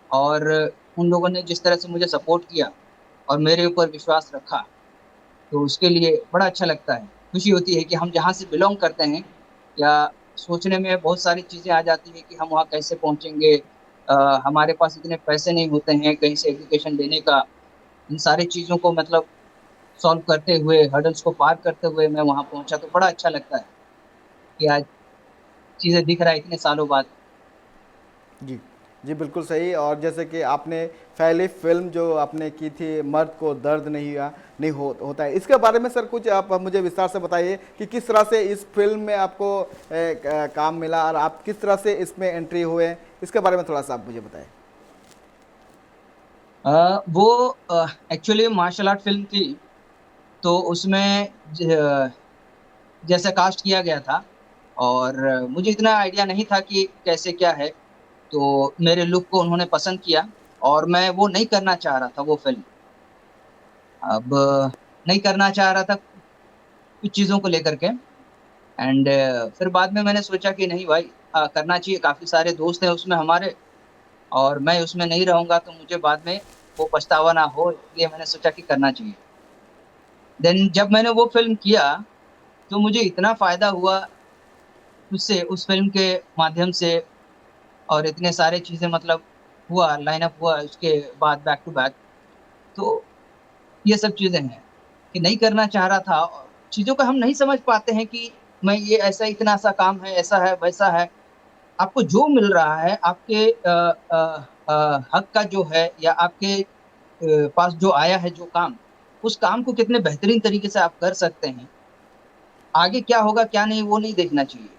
और उन लोगों ने जिस तरह से मुझे सपोर्ट किया और मेरे ऊपर विश्वास रखा, तो उसके लिए बड़ा अच्छा लगता है। खुशी होती है कि हम जहाँ से बिलोंग करते हैं या सोचने में बहुत सारी चीज़ें आ जाती है कि हम वहाँ कैसे पहुँचेंगे, हमारे पास इतने पैसे नहीं होते हैं कहीं से एजुकेशन देने का, इन सारी चीज़ों को मतलब सॉल्व करते हुए, हर्डल्स को पार करते हुए मैं वहाँ पहुँचा, तो बड़ा अच्छा लगता है कि आज चीज़ें दिख रहा है इतने सालों बाद। जी, जी, बिल्कुल सही। और जैसे कि आपने पहली फ़िल्म जो आपने की थी, मर्द को दर्द नहीं हुआ, नहीं होता है, इसके बारे में सर कुछ आप मुझे विस्तार से बताइए कि किस तरह से इस फ़िल्म में आपको काम मिला और आप किस तरह से इसमें एंट्री हुए? इसके बारे में थोड़ा-सा आप मुझे बताएँ। वो एक्चुअली मार्शल आर्ट फ़िल्म थी, तो उसमें जैसे कास्ट किया गया था और मुझे इतना आइडिया नहीं था कि कैसे क्या है, तो मेरे लुक को उन्होंने पसंद किया और मैं वो नहीं करना चाह रहा था वो फ़िल्म। अब नहीं करना चाह रहा था कुछ चीज़ों को लेकर के एंड फिर बाद में मैंने सोचा कि नहीं भाई, करना चाहिए, काफ़ी सारे दोस्त हैं उसमें हमारे और मैं उसमें नहीं रहूँगा तो मुझे बाद में वो पछतावा ना हो, इसलिए मैंने सोचा कि करना चाहिए। देन जब मैंने वो फ़िल्म किया, तो मुझे इतना फ़ायदा हुआ उससे, उस फ़िल्म के माध्यम से और इतने सारे चीज़ें मतलब हुआ, लाइन अप हुआ उसके बाद बैक टू बैक। तो ये सब चीज़ें हैं कि नहीं करना चाह रहा था और चीज़ों को हम नहीं समझ पाते हैं कि मैं ये ऐसा इतना सा काम है, ऐसा है, वैसा है। आपको जो मिल रहा है आपके हक का जो है या आपके पास जो आया है जो काम, उस काम को कितने बेहतरीन तरीके से आप कर सकते हैं। आगे क्या होगा, क्या नहीं, वो नहीं देखना चाहिए।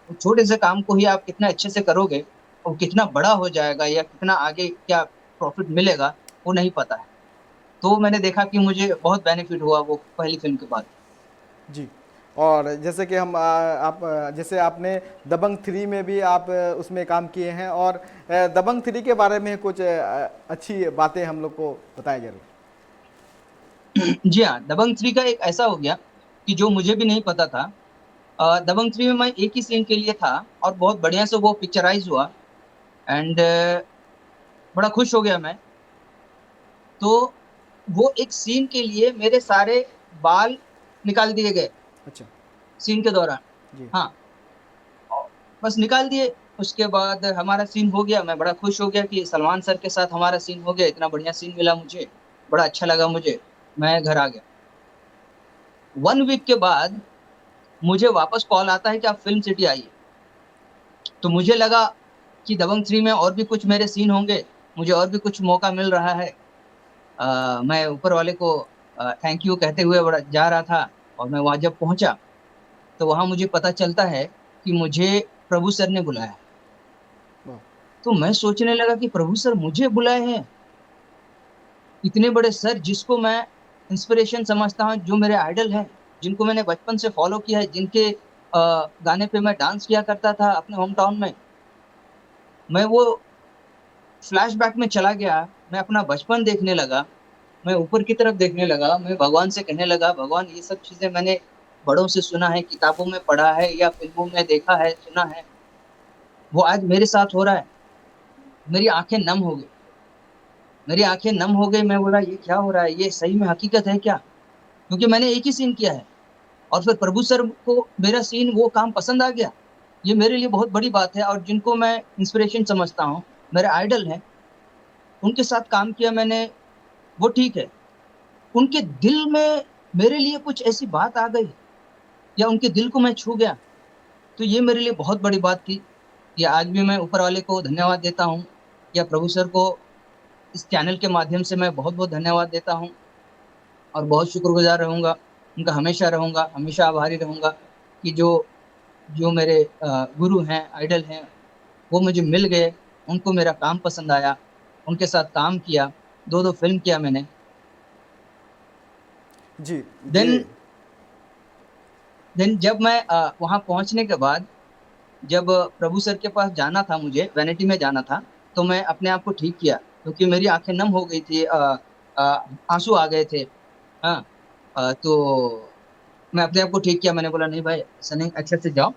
वो छोटे से काम को ही आप कितने अच्छे से करोगे और कितना बड़ा हो जाएगा या कितना आगे क्या प्रॉफ़िट मिलेगा, वो नहीं पता है। तो मैंने देखा कि मुझे बहुत बेनिफिट हुआ वो पहली फ़िल्म के बाद। जी। और जैसे कि जैसे आपने दबंग 3 में भी आप उसमें काम किए हैं और दबंग 3 के बारे में कुछ अच्छी बातें हम लोग को बताएँ ज़रूर। जी हाँ, दबंग 3 का एक ऐसा हो गया कि जो मुझे भी नहीं पता था। दबंग 3 में मैं एक ही सीन के लिए था और बहुत बढ़िया से वो पिक्चराइज़ हुआ एंड बड़ा खुश हो गया मैं। तो वो एक सीन के लिए मेरे सारे बाल निकाल दिए गए अच्छा, सीन के दौरान। जी। हाँ, औ बस निकाल दिए। उसके बाद हमारा सीन हो गया, मैं बड़ा खुश हो गया कि सलमान सर के साथ हमारा सीन हो गया, इतना बढ़िया सीन मिला मुझे, बड़ा अच्छा लगा मुझे। मैं घर आ गया। 1 वीक के बाद मुझे वापस कॉल आता है कि आप फ़िल्म सिटी आइए। तो मुझे लगा कि दबंग 3 में और भी कुछ मेरे सीन होंगे, मुझे और भी कुछ मौका मिल रहा है। मैं ऊपर वाले को थैंक यू कहते हुए बड़ा जा रहा था और मैं वहाँ जब पहुँचा, तो वहाँ मुझे पता चलता है कि मुझे प्रभु सर ने बुलाया है। वाह! तो मैं सोचने लगा कि प्रभु सर मुझे बुलाए हैं, इतने बड़े सर जिसको मैं इंस्पिरेशन समझता हूँ, जो मेरे आइडल हैं, जिनको मैंने बचपन से फ़ॉलो किया है, जिनके गाने पे मैं डांस किया करता था अपने होम टाउन में। मैं वो फ्लैशबैक में चला गया, मैं अपना बचपन देखने लगा, मैं ऊपर की तरफ देखने लगा, मैं भगवान से कहने लगा, भगवान ये सब चीज़ें मैंने बड़ों से सुना है, किताबों में पढ़ा है या फ़िल्मों में देखा है, सुना है, वो आज मेरे साथ हो रहा है। मेरी आँखें नम हो गई, मेरी आँखें नम हो गई, मैं बोला ये क्या हो रहा है? ये सही में हकीकत है क्या? क्योंकि मैंने एक ही सीन किया है और फिर प्रभु सर को मेरा सीन वो काम पसंद आ गया। ये मेरे लिए बहुत बड़ी बात है और जिनको मैं इंस्पिरेशन समझता हूँ, मेरे आइडल हैं, उनके साथ काम किया मैंने, वो ठीक है। उनके दिल में मेरे लिए कुछ ऐसी बात आ गई या उनके दिल को मैं छू गया, तो ये मेरे लिए बहुत बड़ी बात थी कि आज भी मैं ऊपर वाले को धन्यवाद देता हूँ या प्रभु सर को इस चैनल के माध्यम से मैं बहुत-बहुत धन्यवाद देता हूँ और बहुत शुक्रगुज़ार रहूँगा, उनका हमेशा रहूँगा, हमेशा आभारी रहूँगा कि जो जो मेरे गुरु हैं, आइडल हैं, वो मुझे मिल गए, उनको मेरा काम पसंद आया, उनके साथ काम किया, 2-2 फ़िल्म किया मैंने। जी, देन जी। देन जब मैं वहाँ पहुँचने के बाद जब प्रभु सर के पास जाना था मुझे, वैनिटी में जाना था, तो मैं अपने आप को ठीक किया क्योंकि मेरी आँखें नम हो गई थी अ, आँसू आ गए थे। हाँ, तो मैं अपने आप को ठीक किया, मैंने बोला नहीं भाई ऐसा नहीं, अच्छे से जाओ,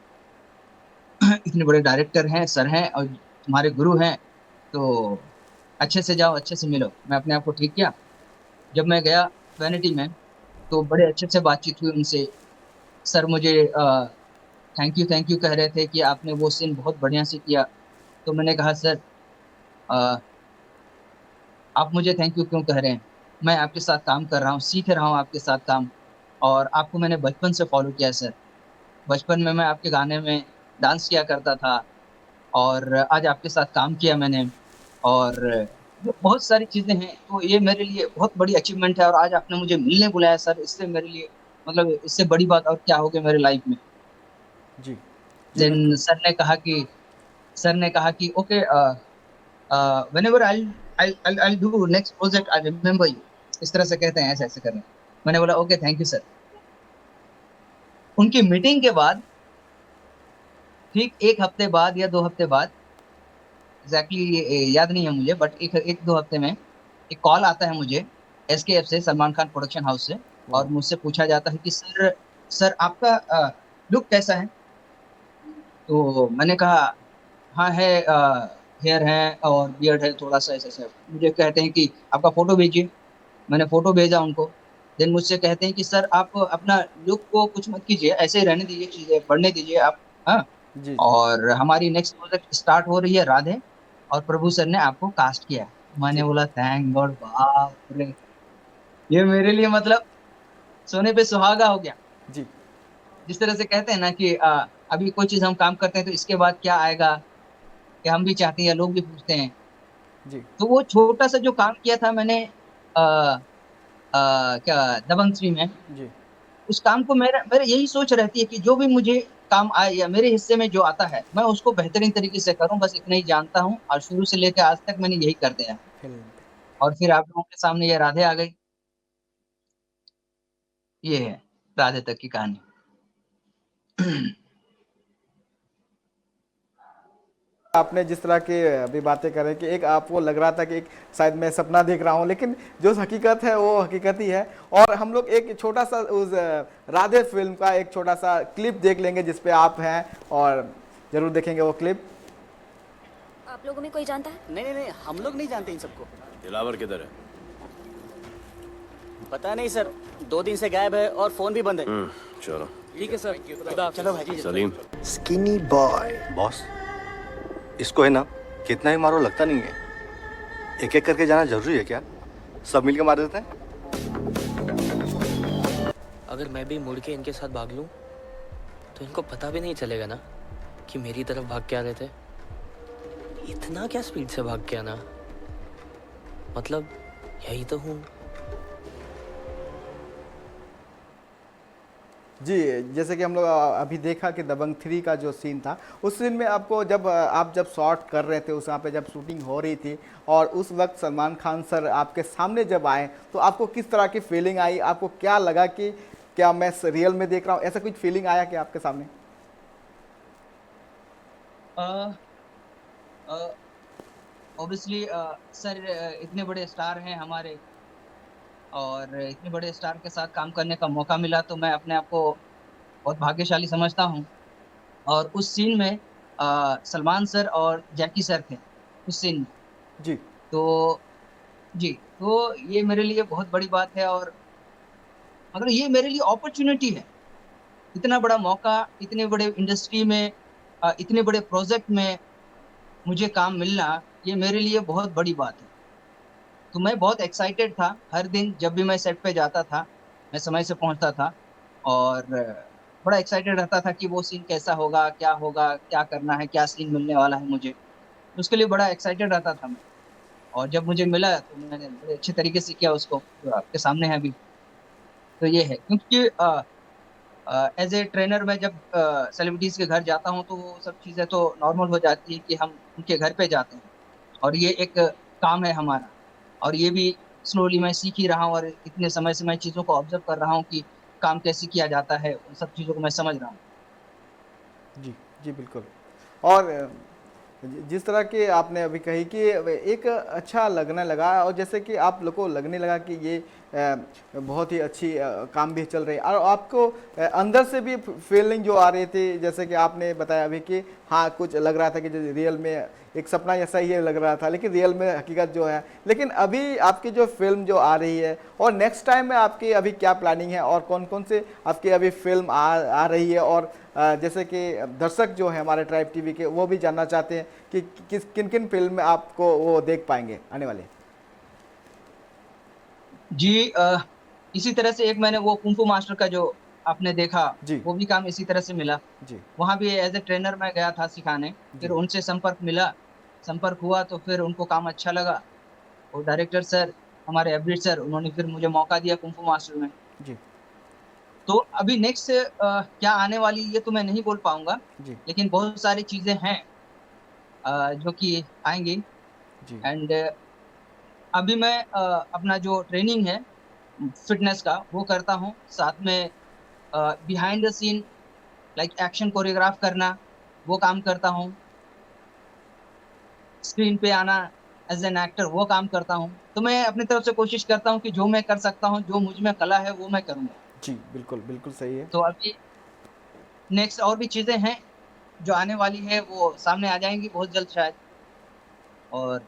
इतने बड़े डायरेक्टर हैं, सर हैं और तुम्हारे गुरु हैं, तो अच्छे से जाओ, अच्छे से मिलो। मैं अपने आप को ठीक किया। जब मैं गया वैनिटी में, तो बड़े अच्छे से बातचीत हुई उनसे। सर मुझे थैंक यू कह रहे थे कि आपने वो सीन बहुत बढ़िया से किया। तो मैंने कहा सर अ, आप मुझे थैंक यू क्यों कह रहे हैं? मैं आपके साथ काम कर रहा हूँ, सीख रहा हूँ आपके साथ काम। और आपको मैंने बचपन से फॉलो किया है सर। बचपन में मैं आपके गाने में डांस किया करता था, और आज आपके साथ काम किया मैंने। और बहुत सारी चीजें हैं, तो ये मेरे लिए बहुत बड़ी अचीवमेंट है। और आज आपने मुझे मिलने बुलाया सर, इससे मेरे लिए मतलब इससे बड़ी बात और क्या होगी मेरे लाइफ में। जी जी देन बिल्कुल। सर ने कहा कि okay, whenever I'll do next project, I remember you। इस तरह से कहते हैं, ऐसे ऐसे कर रहे हैं। मैंने बोला ओके, थैंक यू सर। उनकी मीटिंग के बाद ठीक 1 हफ्ते बाद या 2 हफ्ते बाद, एग्जैक्टली याद नहीं है मुझे, बट एक एक 2 हफ्ते में एक कॉल आता है मुझे SKF से, सलमान खान प्रोडक्शन हाउस से। वाह। और मुझसे पूछा जाता है कि सर, सर आपका लुक कैसा है। तो मैंने कहा हाँ है, हेयर है और बियर्ड है थोड़ा सा, ऐसा ऐसा। मुझे कहते हैं कि आपका फोटो भेजिए। मैंने फोटो भेजा उनको। देन मुझसे कहते हैं कि सर आप अपना लुक को कुछ मत कीजिए, ऐसे ही रहने दीजिए, चीजें बढ़ने दीजिए आप। हाँ। जी जी और हमारी नेक्स्ट प्रोजेक्ट स्टार्ट हो रही है, राधे, और प्रभु सर ने आपको कास्ट किया है। मैंने जी बोला थैंक गॉड, बाप रे। ये मेरे लिए मतलब सोने पे सुहागा हो गया। जी जिस तरह से कहते हैं ना कि अभी कोई चीज हम काम करते हैं तो इसके बाद क्या आएगा, कि हम भी चाहते हैं या लोग भी पूछते हैं। जी तो वो छोटा सा जो काम किया था मैंने, आ, क्या, दबंग 3 में, जी उस काम को मेरा मेरे यही सोच रहती है कि जो भी मुझे काम आए या मेरे हिस्से में जो आता है, मैं उसको बेहतरीन तरीके से करूं, बस इतना ही जानता हूं। और शुरू से लेकर आज तक मैंने यही कर दिया है। फिल्म। और फिर आप लोगों के सामने ये राधे आ गई। ये है राधे तक की कहानी। आपने जिस तरह की अभी बातें करें कि एक आपको लग रहा था कि एक शायद मैं सपना देख रहा हूं, लेकिन जो हकीकत है वो हकीकत ही है। और हम लोग एक छोटा सा उस राधे फिल्म का एक छोटा सा क्लिप देख लेंगे जिस पे आप हैं, और जरूर देखेंगे वो क्लिप। आप लोगों में कोई जानता है? नहीं नहीं नहीं, हम लोग नहीं जानते इन सबको। दिलावर किधर है? पता नहीं सर, 2 दिन से गायब है और फोन भी बंद है। चलो। ठीक है सर, चलो भाई जी। सलीम। Skinny boy. बॉस, इसको है ना कितना ही मारो लगता नहीं है। एक एक करके जाना जरूरी है क्या? सब मिलके मार देते हैं। अगर मैं भी मुड़ के इनके साथ भाग लूं तो इनको पता भी नहीं चलेगा ना कि मेरी तरफ भाग के आ रहे थे। इतना क्या स्पीड से भाग के आना, मतलब यही तो हूँ। जी, जैसे कि हम लोग अभी देखा कि दबंग 3 का जो सीन था, उस सीन में आपको जब आप जब शॉट कर रहे थे, उस वहाँ पे जब शूटिंग हो रही थी, और उस वक्त सलमान खान सर आपके सामने जब आए, तो आपको किस तरह की फीलिंग आई? आपको क्या लगा कि क्या मैं रियल में देख रहा हूँ? ऐसा कुछ फीलिंग आया क्या आपके सामने? ऑब्वियसली सर इतने बड़े स्टार हैं हमारे, और इतने बड़े स्टार के साथ काम करने का मौका मिला, तो मैं अपने आप को बहुत भाग्यशाली समझता हूँ। और उस सीन में सलमान सर और जैकी सर थे उस सीन में। जी तो जी, तो ये मेरे लिए बहुत बड़ी बात है। और मतलब ये मेरे लिए अपॉर्चुनिटी है, इतना बड़ा मौका, इतने बड़े इंडस्ट्री में, इतने बड़े प्रोजेक्ट में मुझे काम मिलना, ये मेरे लिए बहुत बड़ी बात है। तो मैं बहुत एक्साइटेड था। हर दिन जब भी मैं सेट पे जाता था, मैं समय से पहुंचता था। और बड़ा एक्साइटेड रहता था कि वो सीन कैसा होगा, क्या करना है, क्या सीन मिलने वाला है मुझे। उसके लिए बड़ा एक्साइटेड रहता था मैं। और जब मुझे मिला तो मैंने बड़े अच्छे तरीके से किया उसको, जो आपके सामने है अभी। तो ये है, क्योंकि एज ए ट्रेनर मैं जब सेलिब्रिटीज के घर जाता हूँ तो वो सब चीज़ें तो नॉर्मल हो जाती है कि हम उनके घर पे जाते हैं। और ये एक काम है हमारा। और ये भी स्लोली मैं सीख ही रहा हूँ, और इतने समय से मैं चीज़ों को ऑब्जर्व कर रहा हूँ कि काम कैसे किया जाता है, उन सब चीज़ों को मैं समझ रहा हूँ। जी जी बिल्कुल। और जिस तरह की आपने अभी कही कि एक अच्छा लगने लगा, और जैसे कि आप लोग को लगने लगा कि ये बहुत ही अच्छी काम भी चल रही है, और आपको अंदर से भी फीलिंग जो आ रही थी, जैसे कि आपने बताया अभी कि हाँ कुछ लग रहा था कि जो रियल में एक सपना जैसा ही लग रहा था, लेकिन रियल में हकीकत जो है। लेकिन अभी आपकी जो फिल्म जो आ रही है, और नेक्स्ट टाइम में आपकी अभी क्या प्लानिंग है, और कौन कौन से आपकी अभी फिल्म आ रही है, और जैसे कि दर्शक जो है हमारे ट्राइब टीवी के, वो भी जानना चाहते हैं कि किन किन फिल्म में आपको वो देख पाएंगे आने वाले। जी इसी तरह से एक मैंने वो कुंफू मास्टर का जो आपने देखा, जी। वो भी काम इसी तरह से मिला। जी। वहाँ भी एज़ अ ट्रेनर मैं गया था सिखाने, जी। फिर उनसे संपर्क हुआ तो फिर उनको काम अच्छा लगा। और डायरेक्टर सर, हमारे एफडी सर, उन्होंने फिर मुझे मौका दिया कुंफू मास्टर में। जी। तो अभी नेक्स्ट क्या आने वाली ये तो मैं नहीं बोल पाऊँगा, जी। लेकिन बहुत सारी चीज़ें हैं जो कि आएँगी। जी। एंड अभी मैं अपना जो ट्रेनिंग है फ़िटनेस का वो करता हूँ, साथ में behind the scene like action choreograph करना, वो काम करता हूँ। स्क्रीन पे आना एज़ एन एक्टर वो काम करता हूँ। तो मैं अपनी तरफ से कोशिश करता हूँ कि जो मैं कर सकता हूँ, जो मुझ में कला है वो मैं करूँगा। जी, बिल्कुल, बिल्कुल सही है। तो अभी नेक्स्ट और भी चीज़ें हैं, जो आने वाली है वो सामने आ जाएँगी बहुत जल्द शायद। और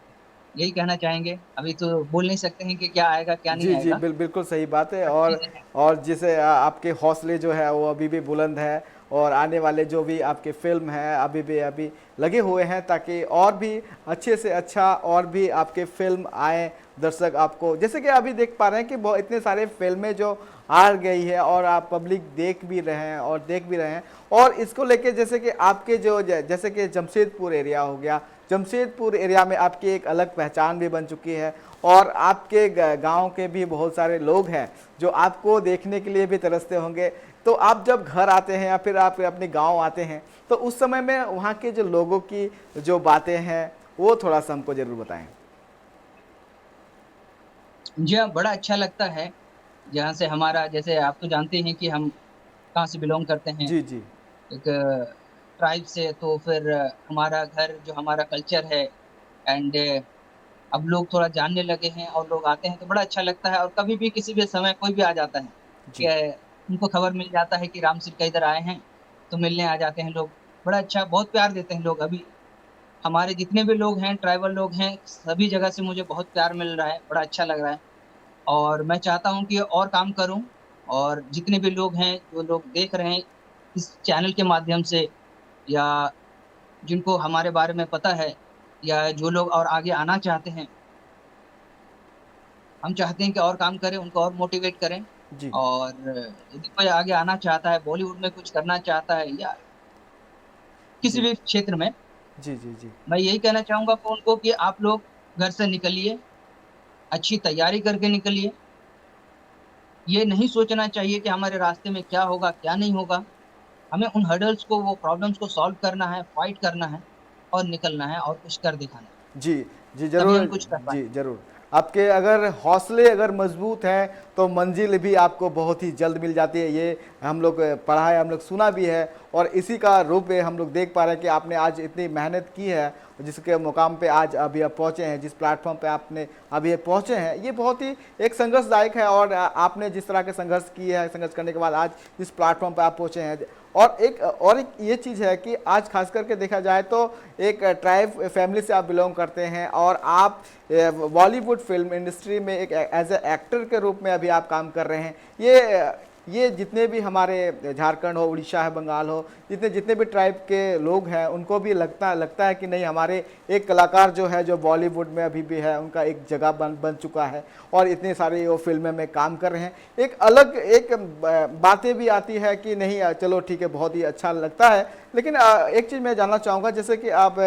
यही कहना चाहेंगे, अभी तो बोल नहीं सकते हैं कि क्या आएगा, क्या नहीं जी, जी, आएगा, बिल्कुल सही बात है। बट चीज़ें हैं। और जैसे आपके हौसले जो है वो अभी भी बुलंद है, और आने वाले जो भी आपके फ़िल्म हैं अभी लगे हुए हैं ताकि और भी अच्छे से अच्छा और भी आपके फ़िल्म आएँ, दर्शक आपको जैसे कि अभी देख पा रहे हैं कि बहुत इतने सारे फ़िल्में जो आ गई है और आप पब्लिक देख भी रहे हैं और देख भी रहे हैं। और इसको लेके जैसे कि आपके जो जैसे कि जमशेदपुर एरिया हो गया, जमशेदपुर एरिया में आपकी एक अलग पहचान भी बन चुकी है, और आपके गांव के भी बहुत सारे लोग हैं जो आपको देखने के लिए भी तरसते होंगे। तो आप जब घर आते हैं या फिर आप अपने गांव आते हैं, तो उस समय में वहाँ के जो लोगों की जो बातें हैं वो थोड़ा सा हमको ज़रूर बताएं। जी हाँ, बड़ा अच्छा लगता है, जहाँ से हमारा जैसे आप तो जानते हैं कि हम कहाँ से बिलॉन्ग करते हैं, जी। जी। एक ट्राइब से, तो फिर हमारा घर जो हमारा कल्चर है एंड अब लोग थोड़ा जानने लगे हैं और लोग आते हैं तो बड़ा अच्छा लगता है। और कभी भी किसी भी समय कोई भी आ जाता है कि जी। उनको खबर मिल जाता है कि राम सिरका इधर आए हैं, तो मिलने आ जाते हैं लोग। बड़ा अच्छा, बहुत प्यार देते हैं लोग। अभी हमारे जितने भी लोग हैं, ट्राइबल लोग हैं, सभी जगह से मुझे बहुत प्यार मिल रहा है, बड़ा अच्छा लग रहा है। और मैं चाहता हूँ कि और काम करूँ, और जितने भी लोग हैं, जो लोग देख रहे हैं इस चैनल के माध्यम से, या जिनको हमारे बारे में पता है, या जो लोग और आगे आना चाहते हैं, हम चाहते हैं कि और काम करें, उनको और मोटिवेट करें। जी। और यदि कोई आगे आना चाहता है, बॉलीवुड में कुछ करना चाहता है, या किसी जी। भी क्षेत्र में, जी। जी। जी। मैं यही कहना चाहूँगा कि उनको कि आप लोग घर से निकलिए, अच्छी तैयारी करके निकलिए। ये नहीं सोचना चाहिए कि हमारे रास्ते में क्या होगा, क्या नहीं होगा। हमें उन हर्डल्स को, वो प्रॉब्लम्स को सॉल्व करना है, फाइट करना है और निकलना है और कुछ कर दिखाना है। जी। जी, तभी हम ज़रूर। कुछ कर जी, पाएँगे। ज़रूर। आपके अगर हौसले अगर मज़बूत हैं, तो मंज़िल भी आपको बहुत ही जल्द मिल जाती है। ये हम लोग पढ़ा है, हम लोग सुना भी है, और इसी का रूप में हम लोग देख पा रहे हैं कि आपने आज इतनी मेहनत की है, जिसके मुकाम पे आज अभी आप पहुँचे हैं, जिस प्लेटफ़ॉर्म पे आपने अभी ये पहुँचे हैं, ये बहुत ही एक संघर्षदायक है। और आपने जिस तरह के संघर्ष किए हैं, संघर्ष करने के बाद आज जिस प्लेटफ़ॉर्म पे आप पहुँचे हैं, और एक ये चीज़ है कि आज खास करके देखा जाए तो एक ट्राइब फैमिली से आप बिलोंग करते हैं, और आप बॉलीवुड फिल्म इंडस्ट्री में एक एज ए एक्टर के रूप में अभी आप काम कर रहे हैं। ये जितने भी हमारे झारखंड हो, उड़ीसा है, बंगाल हो, जितने जितने भी ट्राइब के लोग हैं, उनको भी लगता है कि नहीं, हमारे एक कलाकार जो है, जो बॉलीवुड में अभी भी है, उनका एक जगह बन चुका है, और इतने सारे वो फिल्में में काम कर रहे हैं। एक अलग बातें भी आती है कि नहीं, चलो ठीक है, बहुत ही अच्छा लगता है। लेकिन एक चीज़ मैं जानना चाहूँगा, जैसे कि आप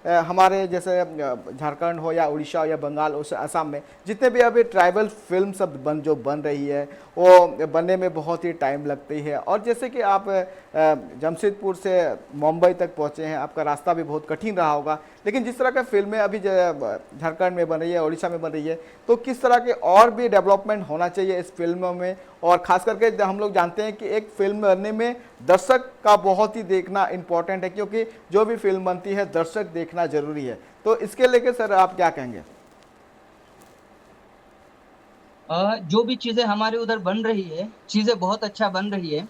हमारे जैसे झारखंड हो या उड़ीसा हो या बंगाल हो, असम में जितने भी अभी ट्राइबल फिल्म सब जो बन रही है, वो बनने में बहुत ही टाइम लगती है। और जैसे कि आप जमशेदपुर से मुंबई तक पहुँचे हैं, आपका रास्ता भी बहुत कठिन रहा होगा, लेकिन जिस तरह के फिल्में अभी झारखंड में बन रही है, उड़ीसा में बन रही है, तो किस तरह के और भी डेवलपमेंट होना चाहिए इस फिल्मों में? और ख़ास करके हम लोग जानते हैं कि एक फिल्म बनने में दर्शक का बहुत ही देखना इम्पोर्टेंट है, क्योंकि जो भी फिल्म बनती है दर्शक देखना ज़रूरी है। तो इसके लेके सर आप क्या कहेंगे? जो भी चीज़ें हमारे उधर बन रही है, चीज़ें बहुत अच्छा बन रही है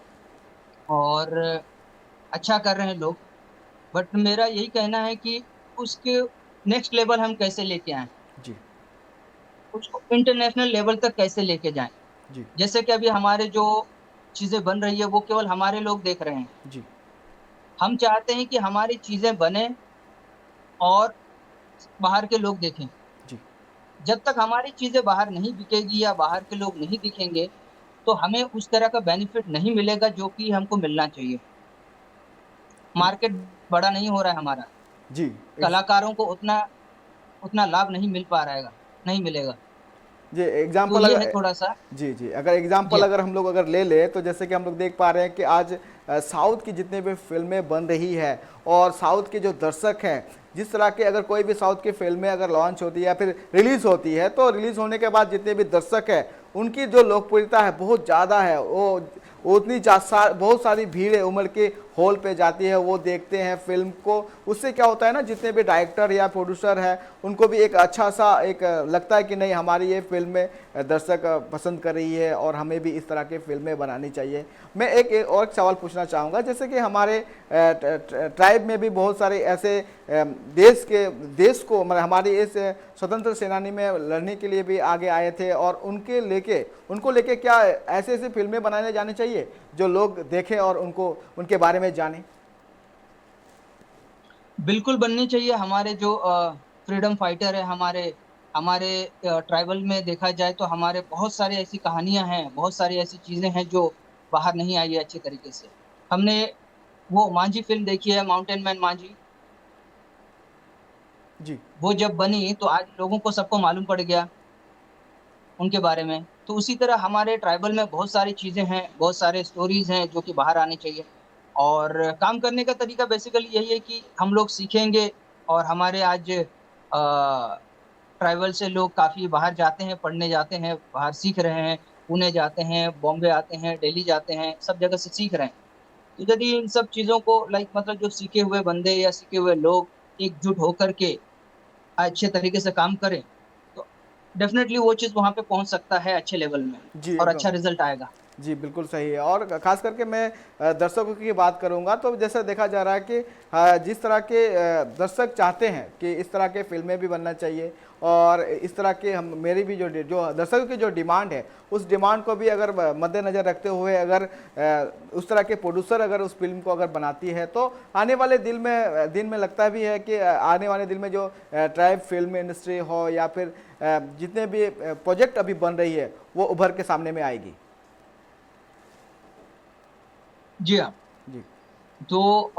और अच्छा कर रहे हैं लोग। बट मेरा यही कहना है कि उसके नेक्स्ट लेवल हम कैसे लेके आएँ, जी। उसको इंटरनेशनल लेवल तक कैसे लेके जाएँ। जी। जैसे कि अभी हमारे जो चीज़ें बन रही है, वो केवल हमारे लोग देख रहे हैं। जी। हम चाहते हैं कि हमारी चीज़ें बने और बाहर के लोग देखें। जी। जब तक हमारी चीज़ें बाहर नहीं बिकेगी या बाहर के लोग नहीं दिखेंगे, तो हमें उस तरह का बेनिफिट नहीं मिलेगा जो कि हमको मिलना चाहिए। मार्केट बड़ा नहीं हो रहा है हमारा, जी कलाकारों को उतना उतना लाभ नहीं मिल पा रहेगा, नहीं मिलेगा। जी तो एग्जाम्पल ये है अगर थोड़ा-सा। जी जी अगर जी एग्जाम्पल हाँ, अगर हम लोग अगर ले ले तो जैसे कि हम लोग देख पा रहे हैं कि आज साउथ की जितने भी फिल्में बन रही है और साउथ के जो दर्शक हैं, जिस तरह के अगर कोई भी साउथ की फिल्में अगर लॉन्च होती है या फिर रिलीज होती है तो रिलीज होने के बाद जितने भी दर्शक हैं उनकी जो लोकप्रियता है बहुत ज़्यादा है, वो उतनी बहुत सारी भीड़ है उमड़ के हॉल पे जाती है, वो देखते हैं फिल्म को। उससे क्या होता है ना, जितने भी डायरेक्टर या प्रोड्यूसर है उनको भी एक अच्छा सा एक लगता है कि नहीं हमारी ये फिल्में दर्शक पसंद कर रही है और हमें भी इस तरह की फिल्में बनानी चाहिए। मैं एक और सवाल पूछना चाहूँगा, जैसे कि हमारे ट्राइब में भी बहुत सारे ऐसे देश को मतलब हमारी इस स्वतंत्र सेनानी में लड़ने के लिए भी आगे आए थे और उनको लेके क्या ऐसे ऐसे फिल्में बनाने जानी चाहिए जो लोग देखें और उनके बारे में जानें? बिल्कुल बननी चाहिए। हमारे जो फ्रीडम फाइटर है, हमारे हमारे ट्राइबल में देखा जाए तो हमारे बहुत सारी ऐसी कहानियाँ हैं, बहुत सारी ऐसी चीज़ें हैं जो बाहर नहीं आई है अच्छे तरीके से। हमने वो मांझी फ़िल्म देखी है, माउंटेन मैन मांझी। जी वो जब बनी तो आज लोगों को सबको मालूम पड़ गया उनके बारे में। तो उसी तरह हमारे ट्राइबल में बहुत सारी चीज़ें हैं, बहुत सारे स्टोरीज़ हैं जो कि बाहर आने चाहिए। और काम करने का तरीका बेसिकली यही है कि हम लोग सीखेंगे और हमारे आज ट्राइबल से लोग काफ़ी बाहर जाते हैं, पढ़ने जाते हैं, बाहर सीख रहे हैं। पुणे जाते हैं, बॉम्बे आते हैं, दिल्ली जाते हैं, सब जगह से सीख रहे हैं। तो यदि इन सब चीज़ों को मतलब जो सीखे हुए बंदे या सीखे हुए लोग एकजुट होकर के अच्छे तरीके से काम करें, तो डेफ़िनेटली वो चीज़ वहाँ पे पहुँच सकता है अच्छे लेवल में जी और अच्छा एकदम रिज़ल्ट आएगा। जी, बिल्कुल सही है। और ख़ास करके मैं दर्शकों की बात करूँगा तो जैसा देखा जा रहा है कि जिस तरह के दर्शक चाहते हैं कि इस तरह के फ़िल्में भी बनना चाहिए और इस तरह के हम मेरी भी जो दर्शकों की जो डिमांड है, उस डिमांड को भी अगर मद्देनज़र रखते हुए अगर उस तरह के प्रोड्यूसर अगर उस फ़िल्म को अगर बनाती है तो आने वाले दिन में लगता भी है कि आने वाले दिन में जो ट्राइब फ़िल्म इंडस्ट्री हो या फिर जितने भी प्रोजेक्ट अभी बन रही है, वो उभर के सामने में आएगी। जी हाँ, जी, तो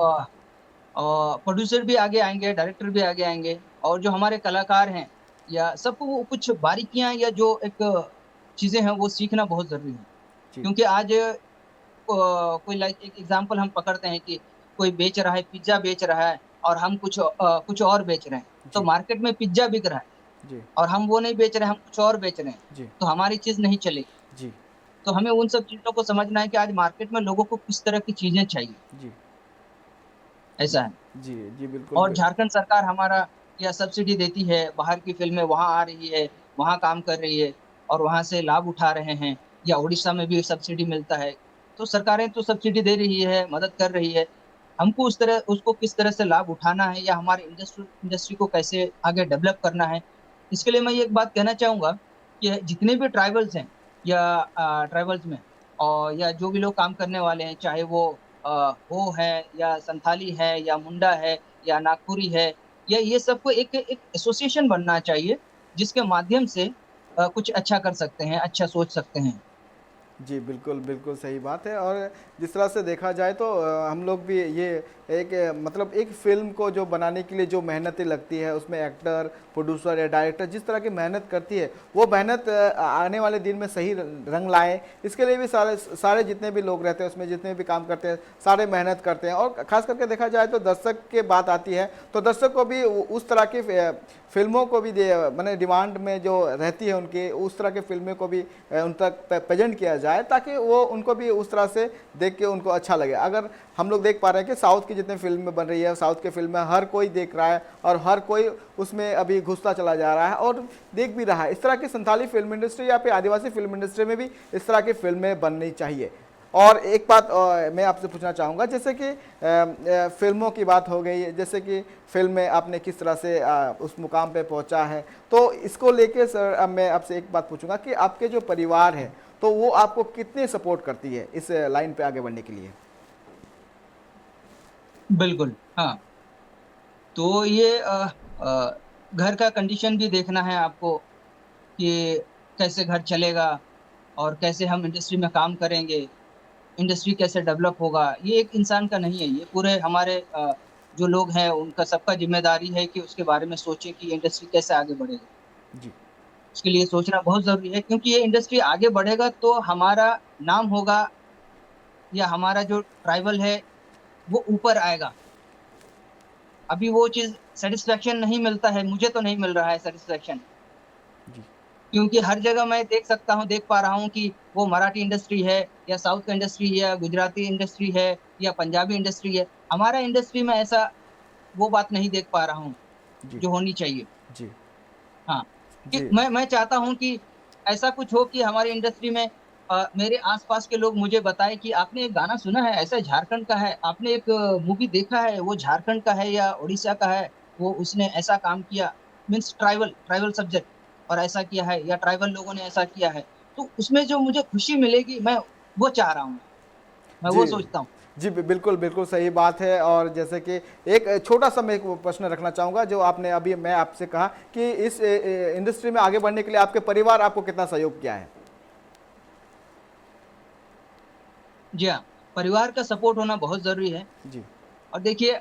प्रोड्यूसर भी आगे आएँगे, डायरेक्टर भी आगे आएँगे और जो हमारे कलाकार हैं या सबको वो कुछ बारीकियाँ या जो एक चीज़ें हैं वो सीखना बहुत ज़रूरी है। जी, क्योंकि आज कोई एक एग्ज़ाम्पल हम पकड़ते हैं कि कोई बेच रहा है, पिज़्ज़ा बेच रहा है और हम कुछ और बेच रहे हैं। तो जी, मार्केट में पिज़्ज़ा बिक रहा है जी, और हम वो नहीं बेच रहे हैं, हम कुछ और बेच रहे हैं, जी, तो हमारी चीज़ नहीं चलेगी। जी, तो हमें उन सब चीज़ों को समझना है कि आज मार्केट में लोगों को किस तरह की चीज़ें चाहिए, जी, ऐसा है। जी, जी, बिल्कुल और झारखंड सरकार हमारा या सब्सिडी देती है, बाहर की फ़िल्में वहाँ आ रही है, वहाँ काम कर रही है और वहाँ से लाभ उठा रहे हैं या उड़ीसा में भी सब्सिडी मिलता है। तो सरकारें तो सब्सिडी दे रही है, मदद कर रही है। हमको उसको किस तरह से लाभ उठाना है या हमारे इंडस्ट्री को कैसे आगे डेवलप करना है, इसके लिए मैं ये एक बात कहना चाहूँगा कि जितने भी ट्राइबल्स हैं या ट्राइबल्स में और या जो भी लोग काम करने वाले हैं, चाहे वो हो है या संथाली है या मुंडा है या नागपुरी है या ये सबको एक एक एसोसिएशन बनना चाहिए, जिसके माध्यम से कुछ अच्छा कर सकते हैं, अच्छा सोच सकते हैं। जी, बिल्कुल, बिल्कुल सही बात है। और जिस तरह से देखा जाए तो हम लोग भी ये एक मतलब एक फ़िल्म को जो बनाने के लिए जो मेहनतें लगती है, उसमें एक्टर, प्रोड्यूसर या डायरेक्टर जिस तरह की मेहनत करती है, वो मेहनत आने वाले दिन में सही रंग लाए, इसके लिए भी सारे जितने भी लोग रहते हैं, उसमें जितने भी काम करते हैं, सारे मेहनत करते हैं। और ख़ास करके देखा जाए तो दर्शक की बात आती है, तो दर्शक को भी उस तरह की फ़िल्मों को भी माने डिमांड में जो रहती है उनकी, उस तरह की फ़िल्में को भी उन तक प्रेजेंट किया जाए ताकि वो उनको भी उस तरह से देख के उनको अच्छा लगे। अगर हम लोग देख पा रहे हैं कि साउथ की जितनी फिल्में बन रही है, साउथ की फिल्में हर कोई देख रहा है और हर कोई उसमें अभी घुसता चला जा रहा है और देख भी रहा है। इस तरह की संथाली फिल्म इंडस्ट्री या फिर आदिवासी फिल्म इंडस्ट्री में भी इस तरह की फिल्में बननी चाहिए। और एक बात मैं आपसे पूछना चाहूँगा, जैसे कि फिल्मों की बात हो गई, जैसे कि फिल्म में आपने किस तरह से उस मुकाम पे पहुँचा है, तो इसको लेके सर अब मैं आपसे एक बात पूछूंगा कि आपके जो परिवार है तो वो आपको कितने सपोर्ट करती है इस लाइन पे आगे बढ़ने के लिए? बिल्कुल, हाँ। तो ये घर का कंडीशन भी देखना है आपको कि कैसे घर चलेगा और कैसे हम इंडस्ट्री में काम करेंगे, इंडस्ट्री कैसे डेवलप होगा, ये एक इंसान का नहीं है, ये पूरे हमारे जो लोग हैं उनका सबका जिम्मेदारी है कि उसके बारे में सोचें कि इंडस्ट्री कैसे आगे बढ़ेगा। जी उसके लिए सोचना बहुत ज़रूरी है, क्योंकि ये इंडस्ट्री आगे बढ़ेगा तो हमारा नाम होगा या हमारा जो ट्राइबल है वो ऊपर आएगा। अभी वो चीज़ सेटिस्फेक्शन नहीं मिलता है, मुझे तो नहीं मिल रहा है सेटिस्फेक्शन, जी क्योंकि हर जगह मैं देख पा रहा हूँ कि वो मराठी इंडस्ट्री है या साउथ का इंडस्ट्री है या गुजराती इंडस्ट्री है या पंजाबी इंडस्ट्री है। हमारा इंडस्ट्री में ऐसा वो बात नहीं देख पा रहा हूँ जी जो होनी चाहिए। जी हाँ, कि जी मैं चाहता हूँ कि ऐसा कुछ हो कि हमारी इंडस्ट्री में मेरे आसपास के लोग मुझे बताएं कि आपने एक गाना सुना है, ऐसा झारखंड का है, आपने एक मूवी देखा है, वो झारखंड का है या उड़ीसा का है, वो उसने ऐसा काम किया, मीन्स ट्राइबल ट्राइबल सब्जेक्ट और ऐसा किया है, या ट्राइबल लोगों ने ऐसा किया है। तो उसमें जो मुझे खुशी मिलेगी, मैं वो चाह रहा हूँ, मैं वो जी सोचता हूँ। जी बिल्कुल बिल्कुल सही बात है। और जैसे कि एक छोटा सा मैं एक प्रश्न रखना चाहूँगा, जो आपने अभी मैं आपसे कहा कि इस इंडस्ट्री में आगे बढ़ने के लिए आपके परिवार आपको कितना सहयोग किया है? जी हाँ, परिवार का सपोर्ट होना बहुत ज़रूरी है। जी और देखिए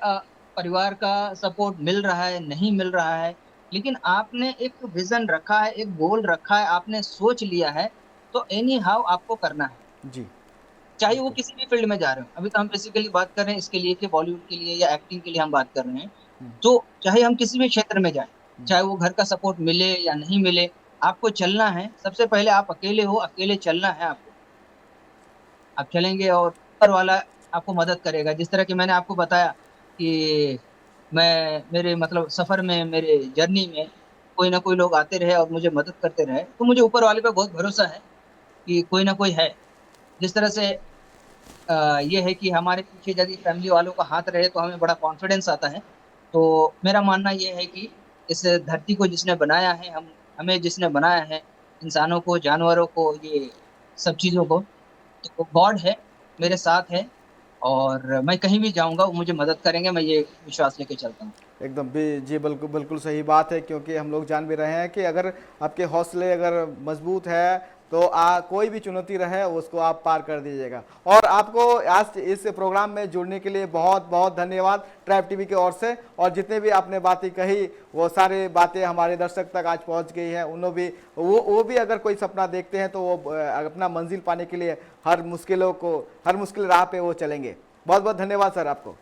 परिवार का सपोर्ट मिल रहा है, नहीं मिल रहा है, लेकिन आपने एक विज़न रखा है, एक गोल रखा है, आपने सोच लिया है, तो एनी हाउ आपको करना है। जी चाहे वो बिल्कुल किसी भी फ़ील्ड में जा रहे हो। अभी तो हम बेसिकली बात कर रहे हैं इसके लिए कि बॉलीवुड के लिए या एक्टिंग के लिए हम बात कर रहे हैं। तो चाहे हम किसी भी क्षेत्र में जाएँ, चाहे वो घर का सपोर्ट मिले या नहीं मिले, आपको चलना है। सबसे पहले आप अकेले हो, अकेले चलना है आपको। आप चलेंगे और ऊपर वाला आपको मदद करेगा। जिस तरह कि मैंने आपको बताया कि मैं मेरे मतलब सफ़र में, मेरे जर्नी में कोई ना कोई लोग आते रहे और मुझे मदद करते रहे, तो मुझे ऊपर वाले पे बहुत भरोसा है कि कोई ना कोई है। जिस तरह से ये है कि हमारे पीछे यदि फैमिली वालों का हाथ रहे तो हमें बड़ा कॉन्फिडेंस आता है। तो मेरा मानना ये है कि इस धरती को जिसने बनाया है, हमें जिसने बनाया है, इंसानों को, जानवरों को, ये सब चीज़ों को, तो गॉड है, मेरे साथ है और मैं कहीं भी जाऊँगा वो मुझे मदद करेंगे, मैं ये विश्वास लेके चलता हूँ। एकदम भी जी बिल्कुल बिल्कुल सही बात है, क्योंकि हम लोग जान भी रहे हैं कि अगर आपके हौसले अगर मजबूत है तो कोई भी चुनौती रहे उसको आप पार कर दीजिएगा। और आपको आज इस प्रोग्राम में जुड़ने के लिए बहुत बहुत धन्यवाद ट्राइब टीवी की ओर से। और जितने भी आपने बातें कही वो सारी बातें हमारे दर्शक तक आज पहुंच गई हैं। उन्होंने भी वो भी अगर कोई सपना देखते हैं तो वो अपना मंजिल पाने के लिए हर मुश्किल राह पे वो चलेंगे। बहुत बहुत धन्यवाद सर आपको।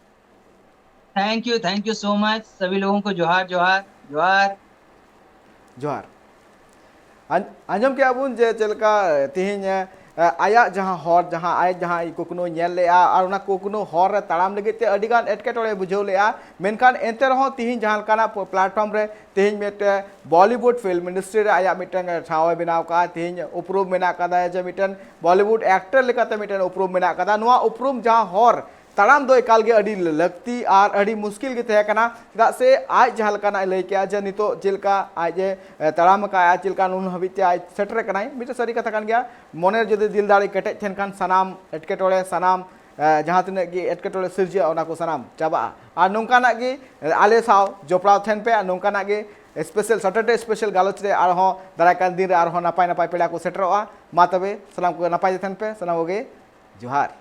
Thank you so much. सभी लोगों को जोहार जोहार जोहार। जोहार। आंजम के अबुन जे चलका तिहिन आया जहां हर जहां आय जहां कुकनो नेल ले और उना कुकनो हर रे ताड़ाम लगे ते अडिगान एटकेटोड़े बुझाव ले मेनखान एंते रहो तिहिन जहां काना प्लेटफॉर्म रे तिहिन मेटे बॉलीवुड फिल्म इंडस्ट्री रे आया मिटन ठाव बनाव का तिहिन उपरूम मेना कदा जे मिटन बॉलीवुड एक्टर लेकाते मिटन उपरूम मेना कदा नुआ उपरूम जहां हर ताड़ाम दो एकाल गे अड़ी लगती और अड़ी मुश्किल गे तहे कना चेदा से आज जहां लकाना लई के जे नितो चिलका आज ताड़ाम का आज चिलका नुन हबिते आज सेटर कनाय मिटे सरी कथा कान गया मने जदि दिल दाड़ी केटे थेन कान सनाम एटकेटोड़े सनाम जहां तिना गे एटकेटोड़े सिरजिया ओना को सनाम चाबा और नोंकाना गे आले साव जोपड़ाव थेन पे नोंकाना गे स्पेशल सैटरडे स्पेशल गालोच रे आरहों दाराकान दिन रे आरहों नपाय नपाय पेड़ा को सेटरोआ मा तबे सलाम को नपाय थेन पे सनाम गे जोहार।